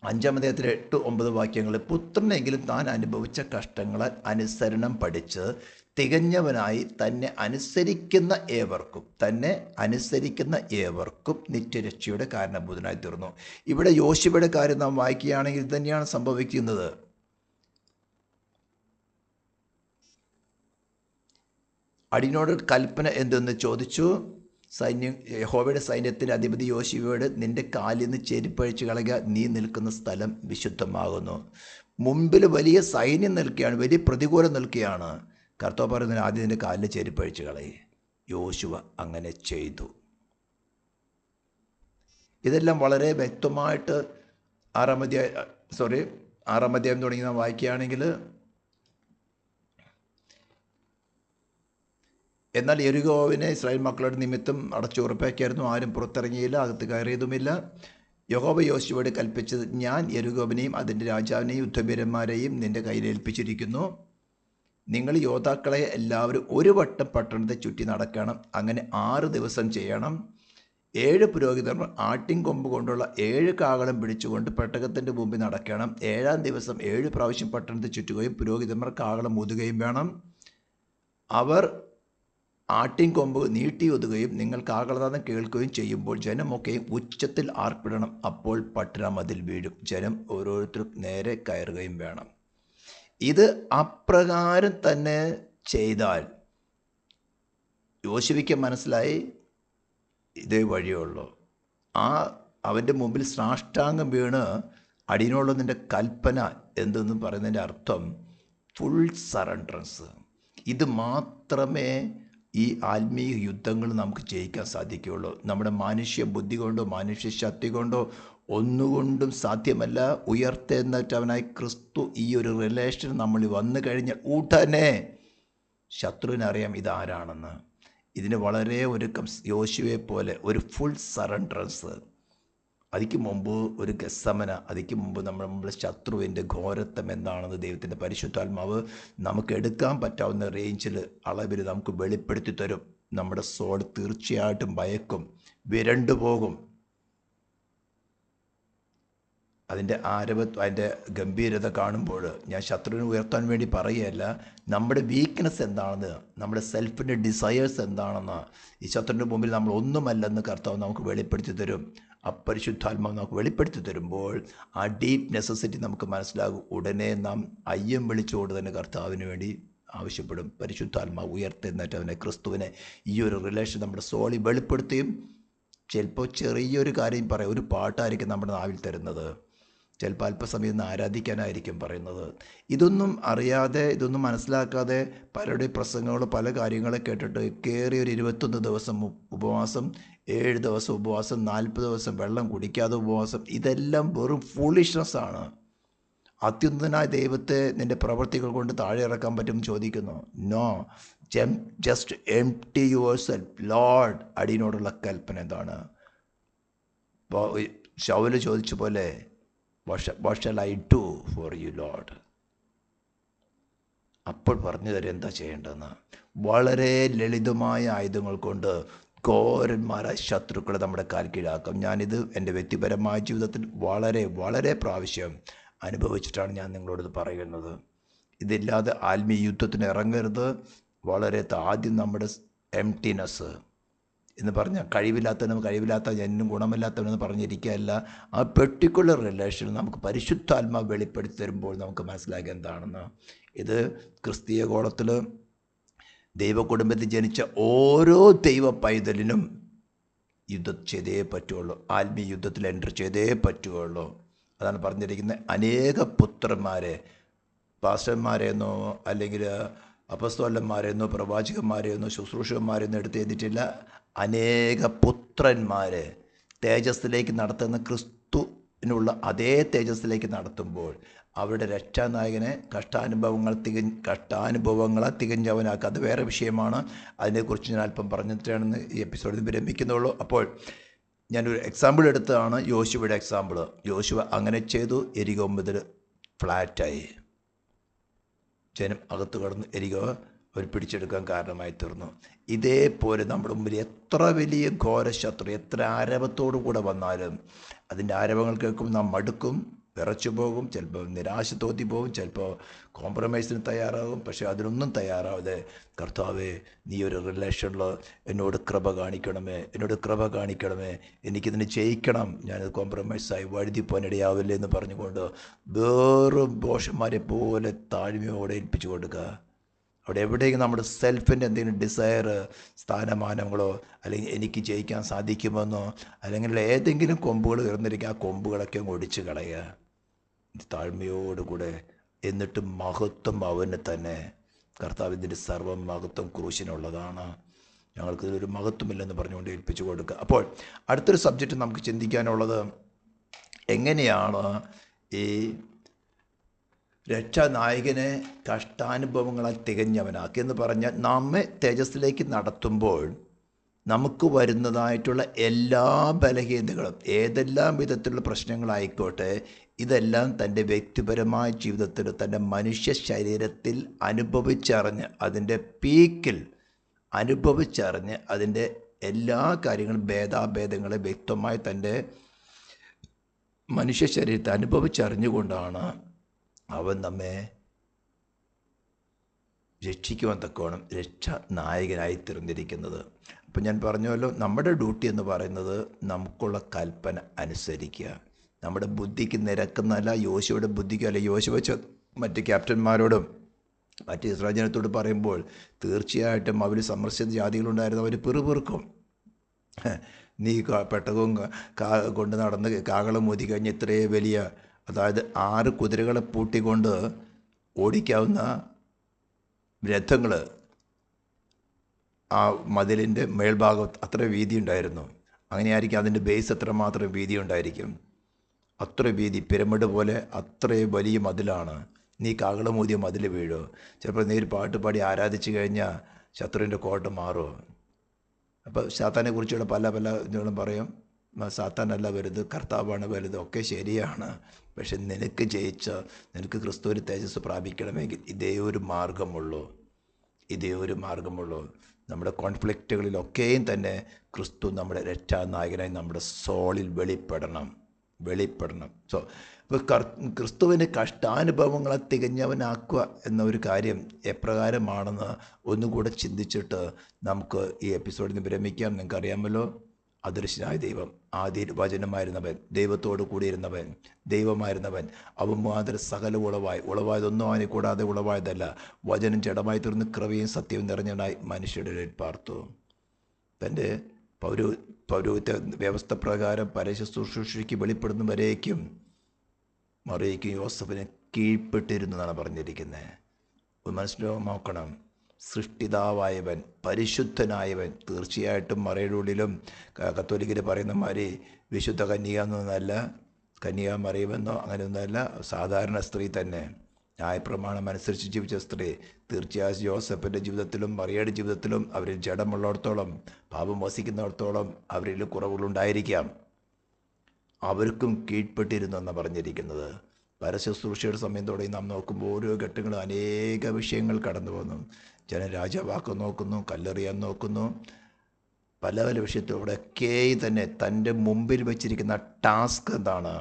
5-ാം അധ്യായത്തിലെ 8-9 വാക്യങ്ങൾ, പുത്രനെങ്കിലും താൻ അനുഭവിച്ച കഷ്ടങ്ങളാൽ അനുസരണം പഠിച്ച് തികഞ്ഞവനായി തന്നെ അനുസരിക്കുന്ന ഏവർക്കും നിത്യരക്ഷയുടെ കാരണഭൂതനായി തീർന്നു. ഇവിടെ യോശുവയുടെ കാര്യം നാം വായിക്കുകയാണെങ്കിൽ ഇത് തന്നെയാണ് സംഭവിക്കുന്നത്. അടിയനോട് കൽപ്പന എന്തെന്ന് ചോദിച്ചു. യഹോവയുടെ സൈന്യത്തിൻ്റെ അധിപതി യോശുവയോട്, നിൻ്റെ കാലിൽ നിന്ന് ചെരുപ്പഴിച്ച് കളയുക, നീ നിൽക്കുന്ന സ്ഥലം വിശുദ്ധമാകുന്നു. മുമ്പിൽ വലിയ സൈന്യം നിൽക്കുകയാണ്, വലിയ പ്രതികൂലം നിൽക്കുകയാണ്. കർത്താവ് പറയുന്നതിന് ആദ്യം നിൻ്റെ കാലിൽ ചെരുപ്പഴിച്ച് കളയുക. യോശുവ അങ്ങനെ ചെയ്തു. ഇതെല്ലാം വളരെ വ്യക്തമായിട്ട് 6-ാം അധ്യായം തുടങ്ങി നാം വായിക്കുകയാണെങ്കിൽ, എന്നാൽ യെരിഹോവിനെ ഇസ്രായേൽ മക്കളുടെ നിമിത്തം അടച്ചുറപ്പാക്കിയായിരുന്നു. ആരും പുറത്തിറങ്ങിയില്ല, അകത്ത് കയറിയതുമില്ല. യഹോവ യോശുവയോട് കൽപ്പിച്ചത്, ഞാൻ യെരിഹോവിനെയും അതിൻ്റെ രാജാവിനെയും യുദ്ധവീരന്മാരെയും നിൻ്റെ കയ്യിൽ ഏൽപ്പിച്ചിരിക്കുന്നു. നിങ്ങൾ യോദ്ധാക്കളെ എല്ലാവരും ഒരു വട്ടം പട്ടണത്തെ ചുറ്റി നടക്കണം. അങ്ങനെ 6 ദിവസം ചെയ്യണം. 7 പുരോഹിതർ ആട്ടിൻകൊമ്പ് കൊണ്ടുള്ള 7 കാകളും പിടിച്ചുകൊണ്ട് പെട്ടകത്തിൻ്റെ മുമ്പിൽ നടക്കണം. 7-ാം ദിവസം 7 പ്രാവശ്യം പട്ടണത്തെ ചുറ്റുകയും പുരോഹിതന്മാർ കാകളം ഊതുകയും വേണം. അവർ ആട്ടിൻകൊമ്പ് നീട്ടിയൊതുകയും നിങ്ങൾ കാകളനാദം കേൾക്കുകയും ചെയ്യുമ്പോൾ ജനമൊക്കെയും ഉച്ചത്തിൽ ആർപ്പിടണം. അപ്പോൾ പട്ടണം അതിൽ വീഴും. ജനം ഓരോരുത്തരും നേരെ കയറുകയും വേണം. ഇത് അപ്രകാരം തന്നെ ചെയ്താൽ യോശുവയ്ക്ക് മനസ്സിലായി ഇതേ വഴിയുള്ളൂ. അവൻ്റെ മുമ്പിൽ സാഷ്ടാംഗം വീണ് അടിയനോടുള്ള നിൻ്റെ കൽപ്പന എന്തെന്ന് പറയുന്നതിൻ്റെ അർത്ഥം ഫുൾ സറണ്ടറൻസ്. ഇത് മാത്രമേ ഈ ആത്മീയ യുദ്ധങ്ങൾ നമുക്ക് ജയിക്കാൻ സാധിക്കുകയുള്ളൂ. നമ്മുടെ മാനുഷ്യ ബുദ്ധി കൊണ്ടോ മാനുഷ്യ ശക്തി കൊണ്ടോ ഒന്നുകൊണ്ടും സാധ്യമല്ല. ഉയർത്തെഴുന്നേറ്റവനായ ക്രിസ്തു ഈ ഒരു റിലേഷൻ നമ്മൾ വന്നു കഴിഞ്ഞാൽ ഉടനെ ശത്രുവിനറിയാം ഇതാരാണെന്ന്. ഇതിന് വളരെ ഒരുക്കം യോശുവയെ പോലെ ഒരു ഫുൾ സറണ്ടറൻസ്. അതിക്ക് മുമ്പ് ഒരു ഗസമന, അതിക്ക് മുമ്പ് നമ്മുടെ ശത്രുവിൻ്റെ ഘോരത്വം എന്താണെന്ന് ദൈവത്തിൻ്റെ പരിശുദ്ധാത്മാവ് നമുക്ക് എടുക്കാൻ പറ്റാവുന്ന റേഞ്ചിൽ, അളവിൽ നമുക്ക് വെളിപ്പെടുത്തി തരും. നമ്മുടെ സോൾ തീർച്ചയായിട്ടും ഭയക്കും, വിരണ്ടു പോകും. അതിൻ്റെ അതിൻ്റെ ഗംഭീരത കാണുമ്പോൾ ഞാൻ ശത്രുവിനെ ഉയർത്താൻ വേണ്ടി പറയുകയല്ല, നമ്മുടെ വീക്ക്നെസ് എന്താണെന്ന്, നമ്മുടെ സെൽഫിൻ്റെ ഡിസയേഴ്സ് എന്താണെന്ന് ഈ ശത്രുവിൻ്റെ മുമ്പിൽ നമ്മൾ ഒന്നുമല്ലെന്ന് കർത്താവ് നമുക്ക് വെളിപ്പെടുത്തി തരും. പരിശുദ്ധാത്മാവ് നമുക്ക് വെളിപ്പെടുത്തി തരുമ്പോൾ ആ ഡീപ്പ് നെസസിറ്റി നമുക്ക് മനസ്സിലാകും. ഉടനെ നാം അയ്യം വിളിച്ചുകൊണ്ട് തന്നെ കർത്താവിന് വേണ്ടി ആവശ്യപ്പെടും. പരിശുദ്ധാത്മാവ് ഉയർത്തെന്നിട്ട് ക്രിസ്തുവിനെ ഈ ഒരു റിലേഷൻ നമ്മുടെ സോളി വെളിപ്പെടുത്തിയും, ചിലപ്പോൾ ചെറിയൊരു കാര്യം പറയാം, ഒരു പാട്ടായിരിക്കും നമ്മുടെ നാവിൽ തരുന്നത്, ചിലപ്പോൾ അല്പസമയം നിന്ന് ആരാധിക്കാനായിരിക്കും പറയുന്നത്. ഇതൊന്നും അറിയാതെ, ഇതൊന്നും മനസ്സിലാക്കാതെ പലരുടെ പ്രസംഗങ്ങൾ, പല കാര്യങ്ങളെ കേട്ടിട്ട് കയറി ഒരു 21 ദിവസം ഉപവാസം, 7 ദിവസം ഉപവാസം, 40 ദിവസം വെള്ളം കുടിക്കാതെ ഉപവാസം, ഇതെല്ലാം വെറും ഫൂളിഷ്നെസ്സാണ്. അത്യുന്നതനായ ദൈവത്തെ നിൻ്റെ പ്രവൃത്തികൾ കൊണ്ട് താഴെ ഇറക്കാൻ പറ്റും ചോദിക്കുന്നു. No, just empty yourself. Lord, അടിയനോടുള്ള കൽപ്പന എന്താണ്? ശൗല് ചോദിച്ച പോലെ, what shall I do for you, Lord? അപ്പോൾ പറഞ്ഞു തരും എന്താ ചെയ്യേണ്ടതെന്ന്. വളരെ ലളിതമായ ആയുധങ്ങൾ കൊണ്ട് ഘോരന്മാരായ ശത്രുക്കളെ നമ്മുടെ കാൽ കീഴാക്കാം. ഞാനിത് എൻ്റെ വ്യക്തിപരമായ ജീവിതത്തിൽ വളരെ വളരെ പ്രാവശ്യം അനുഭവിച്ചിട്ടാണ് ഞാൻ നിങ്ങളോട് പറയുന്നത്. ഇതില്ലാതെ ആത്മീയ യുദ്ധത്തിന് ഇറങ്ങരുത്. വളരെ ആദ്യം നമ്മുടെ എംപ്റ്റിനെസ് എന്ന് പറഞ്ഞാൽ കഴിവില്ലാത്ത എന്നും ഗുണമില്ലാത്തവനെന്ന് പറഞ്ഞിരിക്കുകയല്ല. ആ പെർട്ടിക്കുലർ റിലേഷൻ നമുക്ക് പരിശുദ്ധാത്മാവ് വെളിപ്പെടുത്തി തരുമ്പോൾ നമുക്ക് മനസ്സിലാക്കുക എന്താണെന്ന്. ഇത് ക്രിസ്തീയ കോളത്തിൽ ദൈവകുടുംബത്തിൽ ജനിച്ച ഓരോ ദൈവ പൈതലിനും യുദ്ധം ചെയ്തേ പറ്റുള്ളൂ, ആത്മീയ യുദ്ധത്തിൽ എൻ്റർ ചെയ്തേ പറ്റുകയുള്ളൂ. അതാണ് പറഞ്ഞിരിക്കുന്നത്. അനേക പുത്രന്മാരെ, പാസ്റ്റർമാരെന്നോ അല്ലെങ്കിൽ അപ്പസ്തോലന്മാരെന്നോ പ്രവാചകന്മാരെന്നോ ശുശ്രൂഷകന്മാരെന്നോ എടുത്ത് ചെയ്തിട്ടില്ല. അനേക പുത്രന്മാരെ തേജസ്സിലേക്ക് നടത്തുന്ന ക്രിസ്തുവിനുള്ള അതേ തേജസ്സിലേക്ക് നടത്തുമ്പോൾ അവരുടെ രക്ഷാനായകനെ കഷ്ടാനുഭവങ്ങളെ തികഞ്ഞവനാക്കുക. അത് വേറെ വിഷയമാണ്. അതിനെക്കുറിച്ച് ഞാൻ അല്പം പറഞ്ഞിട്ടാണ് ഈ എപ്പിസോഡിൽ വിരമിക്കുന്നുള്ളൂ. അപ്പോൾ ഞാനൊരു എക്സാമ്പിൾ എടുത്തതാണ്, യോശുവയുടെ എക്സാമ്പിൾ. യോശുവ അങ്ങനെ ചെയ്തു. എരികോ മുതൽ ഫ്ലാറ്റായി. ജനം അകത്ത് കടന്ന് എരികോ അവർ പിടിച്ചെടുക്കാൻ കാരണമായി തീർന്നു. ഇതേപോലെ നമ്മുടെ മുമ്പിൽ എത്ര വലിയ ഘോരശത്രു എത്ര ആരവത്തോടു കൂടെ വന്നാലും അതിൻ്റെ ആരവങ്ങൾ കേൾക്കും നാം മടുക്കും, വിറച്ചു പോകും, ചിലപ്പോൾ നിരാശ തോന്നി പോകും, ചിലപ്പോൾ കോംപ്രമൈസിന് തയ്യാറാകും. പക്ഷേ അതിനൊന്നും തയ്യാറാവാതെ കർത്താവേ, നീ ഒരു റിലേഷനിൽ എന്നോട് കൃപ കാണിക്കണമേ, എനിക്കിതിന് ജയിക്കണം, ഞാനത് കോംപ്രമൈസായി വഴുതിപ്പോനിടയാവില്ലേ എന്ന് പറഞ്ഞുകൊണ്ട് വേറും ദോഷന്മാരെ പോലെ താഴ്മയോടെ ഏൽപ്പിച്ചു കൊടുക്കുക. അവിടെ എവിടെയെങ്കിലും നമ്മുടെ സെൽഫിൻ്റെ എന്തെങ്കിലും ഡിസയർ, സ്ഥാനമാനങ്ങളോ അല്ലെങ്കിൽ എനിക്ക് ജയിക്കാൻ സാധിക്കുമെന്നോ അല്ലെങ്കിൽ ഏതെങ്കിലും കൊമ്പുകൾ ഉയർന്നിരിക്കുക, ആ കൊമ്പുകളൊക്കെ അങ്ങ് ഒടിച്ച് കളയുക താഴ്മയോടുകൂടെ. എന്നിട്ട് മഹത്വം അവന് തന്നെ. കർത്താവിൻ്റെ സർവ്വ മഹത്വം ക്രൂശിനുള്ളതാണ്, ഞങ്ങൾക്കിതിലൊരു മഹത്വമില്ലെന്ന് പറഞ്ഞുകൊണ്ട് ഏൽപ്പിച്ചു കൊടുക്കുക. അപ്പോൾ അടുത്തൊരു സബ്ജക്റ്റ് നമുക്ക് ചിന്തിക്കാനുള്ളത്, എങ്ങനെയാണ് ഈ രക്ഷാനായകനെ കഷ്ടാനുഭവങ്ങളാൽ തികഞ്ഞവനാക്കി എന്ന് പറഞ്ഞാൽ നമ്മെ തേജസ്സിലേക്ക് നടത്തുമ്പോൾ നമുക്ക് വരുന്നതായിട്ടുള്ള എല്ലാ ബലഹീനതകളും, ഏതെല്ലാം വിധത്തിലുള്ള പ്രശ്നങ്ങളായിക്കോട്ടെ, ഇതെല്ലാം തൻ്റെ വ്യക്തിപരമായ ജീവിതത്തിൽ തൻ്റെ മനുഷ്യ ശരീരത്തിൽ അനുഭവിച്ചറിഞ്ഞ്, അതിൻ്റെ പീക്കിൽ അനുഭവിച്ചറിഞ്ഞ് അതിൻ്റെ എല്ലാ കാര്യങ്ങളും ഭേദാഭേദങ്ങളെ വ്യക്തമായി തൻ്റെ മനുഷ്യ ശരീരത്തെ അനുഭവിച്ചറിഞ്ഞുകൊണ്ടാണ് അവൻ നമ്മെ രക്ഷിക്കുവാൻ തക്കോണം രക്ഷാനായകനായി തീർന്നിരിക്കുന്നത്. അപ്പം ഞാൻ പറഞ്ഞല്ലോ, നമ്മുടെ ഡ്യൂട്ടി എന്ന് പറയുന്നത് നമുക്കുള്ള കൽപ്പന അനുസരിക്കുക. നമ്മുടെ ബുദ്ധിക്ക് നിരക്കുന്നതല്ല, യോശുവയുടെ ബുദ്ധിക്ക് അല്ല. യോശുവ മറ്റ് ക്യാപ്റ്റന്മാരോടും മറ്റ് ഇസ്രായേൽ ജനത്തോട് പറയുമ്പോൾ തീർച്ചയായിട്ടും അവർ സമ്രക്ഷിത ജാതികളുണ്ടായിരുന്നു, അവർ പിറുപിറുക്കും. നീ പെട്ടകവും കൊണ്ട് നടന്ന് കാകളം ഊതി കഴിഞ്ഞ് ഇത്രയും വലിയ, അതായത് 6 കുതിരകളെ പൂട്ടിക്കൊണ്ട് ഓടിക്കാവുന്ന രഥങ്ങൾ ആ മതിലിൻ്റെ മേൽഭാഗം അത്ര വീതി ഉണ്ടായിരുന്നു. അങ്ങനെയായിരിക്കും അതിൻ്റെ ബേസ് എത്രമാത്രം വീതി ഉണ്ടായിരിക്കും. അത്ര വീതി, പിരമിഡ് പോലെ അത്രയും വലിയ മതിലാണ്. നീ കാകളമൂതിയ മതിൽ വീഴോ? ചിലപ്പോൾ നീ ഒരു പാട്ട് പാടി ആരാധിച്ചു കഴിഞ്ഞാൽ ശത്രുവിൻ്റെ കോട്ട മാറുമോ? അപ്പോൾ സാത്താനെ കുറിച്ചുള്ള പല ഇതുകളും പറയും. സാത്താനല്ല വലുത്, കർത്താവാണ് വലുത്, ഒക്കെ ശരിയാണ്. പക്ഷെ നിനക്ക് നിനക്ക് ക്രിസ്തുവിന് തേജസ് പ്രാപിക്കണമെങ്കിൽ ഇതേ ഒരു മാർഗമുള്ളൂ. നമ്മുടെ കോൺഫ്ലിക്റ്റുകളിലൊക്കെയും തന്നെ ക്രിസ്തു നമ്മുടെ രക്ഷാനായകനായി നമ്മുടെ സോളിൽ വെളിപ്പെടണം. ഇപ്പോൾ ക്രിസ്തുവിന് കഷ്ടാനുഭവങ്ങളെ തികഞ്ഞവനാക്കുക എന്ന ഒരു കാര്യം എപ്രകാരമാണെന്ന് ഒന്നുകൂടെ ചിന്തിച്ചിട്ട് നമുക്ക് ഈ എപ്പിസോഡിൽ നിന്ന് വിരമിക്കാം. നിങ്ങൾക്കറിയാമല്ലോ, അദൃശ്യനായ ദൈവം, ആദ്യ വചനമായിരുന്നവൻ, ദൈവത്തോട് കൂടിയിരുന്നവൻ, ദൈവമായിരുന്നവൻ, അവൻ മുഖാന്തരം സകല ഉളവായതൊന്നും അവനെ കൂടാതെ ഉളവായതല്ല. വചനം ജഡമായി തീർന്ന് കൃപയും സത്യവും നിറഞ്ഞവനായി മനുഷ്യരുടെ ഇടയിൽ പാർത്തു. തൻ്റെ പൗരോഹിത്യ വ്യവസ്ഥ പ്രകാരം പരശുശ്രൂഷയ്ക്ക് വെളിപ്പെടുന്നവരേക്കും മറിയയ്ക്കും യോസഫിനെ കീഴ്പ്പെട്ടിരുന്നു എന്നാണ് പറഞ്ഞിരിക്കുന്നത്. നോക്കണം, സൃഷ്ടിതാവായവൻ, പരിശുദ്ധനായവൻ. തീർച്ചയായിട്ടും മറിയുടെ ഉള്ളിലും കത്തോലിക്കർ പറയുന്ന മാതിരി വിശുദ്ധ കന്യക എന്നൊന്നല്ല, കന്യക മറിയുമെന്നോ അങ്ങനെയൊന്നുമല്ല, സാധാരണ സ്ത്രീ തന്നെ, ന്യായപ്രമാണം അനുസരിച്ച് ജീവിച്ച സ്ത്രീ. തീർച്ചയായും യോസഫിൻ്റെ ജീവിതത്തിലും മറിയയുടെ ജീവിതത്തിലും അവരിൽ ജഡമുള്ളിടത്തോളം, പാപം വസിക്കുന്നിടത്തോളം അവരിൽ കുറവുകളുണ്ടായിരിക്കാം. അവർക്കും കീഴ്പ്പെട്ടിരുന്നു എന്നാണ് പറഞ്ഞിരിക്കുന്നത്. പരശുശ്രൂഷയുടെ സമയത്തോടെ നാം നോക്കുമ്പോൾ ഓരോ ഘട്ടങ്ങളും അനേക വിഷയങ്ങൾ കടന്നു പോകുന്നു. ജനം രാജാവാക്കാൻ നോക്കുന്നു, കല്ലെറിയാൻ നോക്കുന്നു, പല പല വിഷയത്തിലൂടെയൊക്കെ തന്നെ തൻ്റെ മുമ്പിൽ വെച്ചിരിക്കുന്ന ടാസ്ക് എന്താണ്,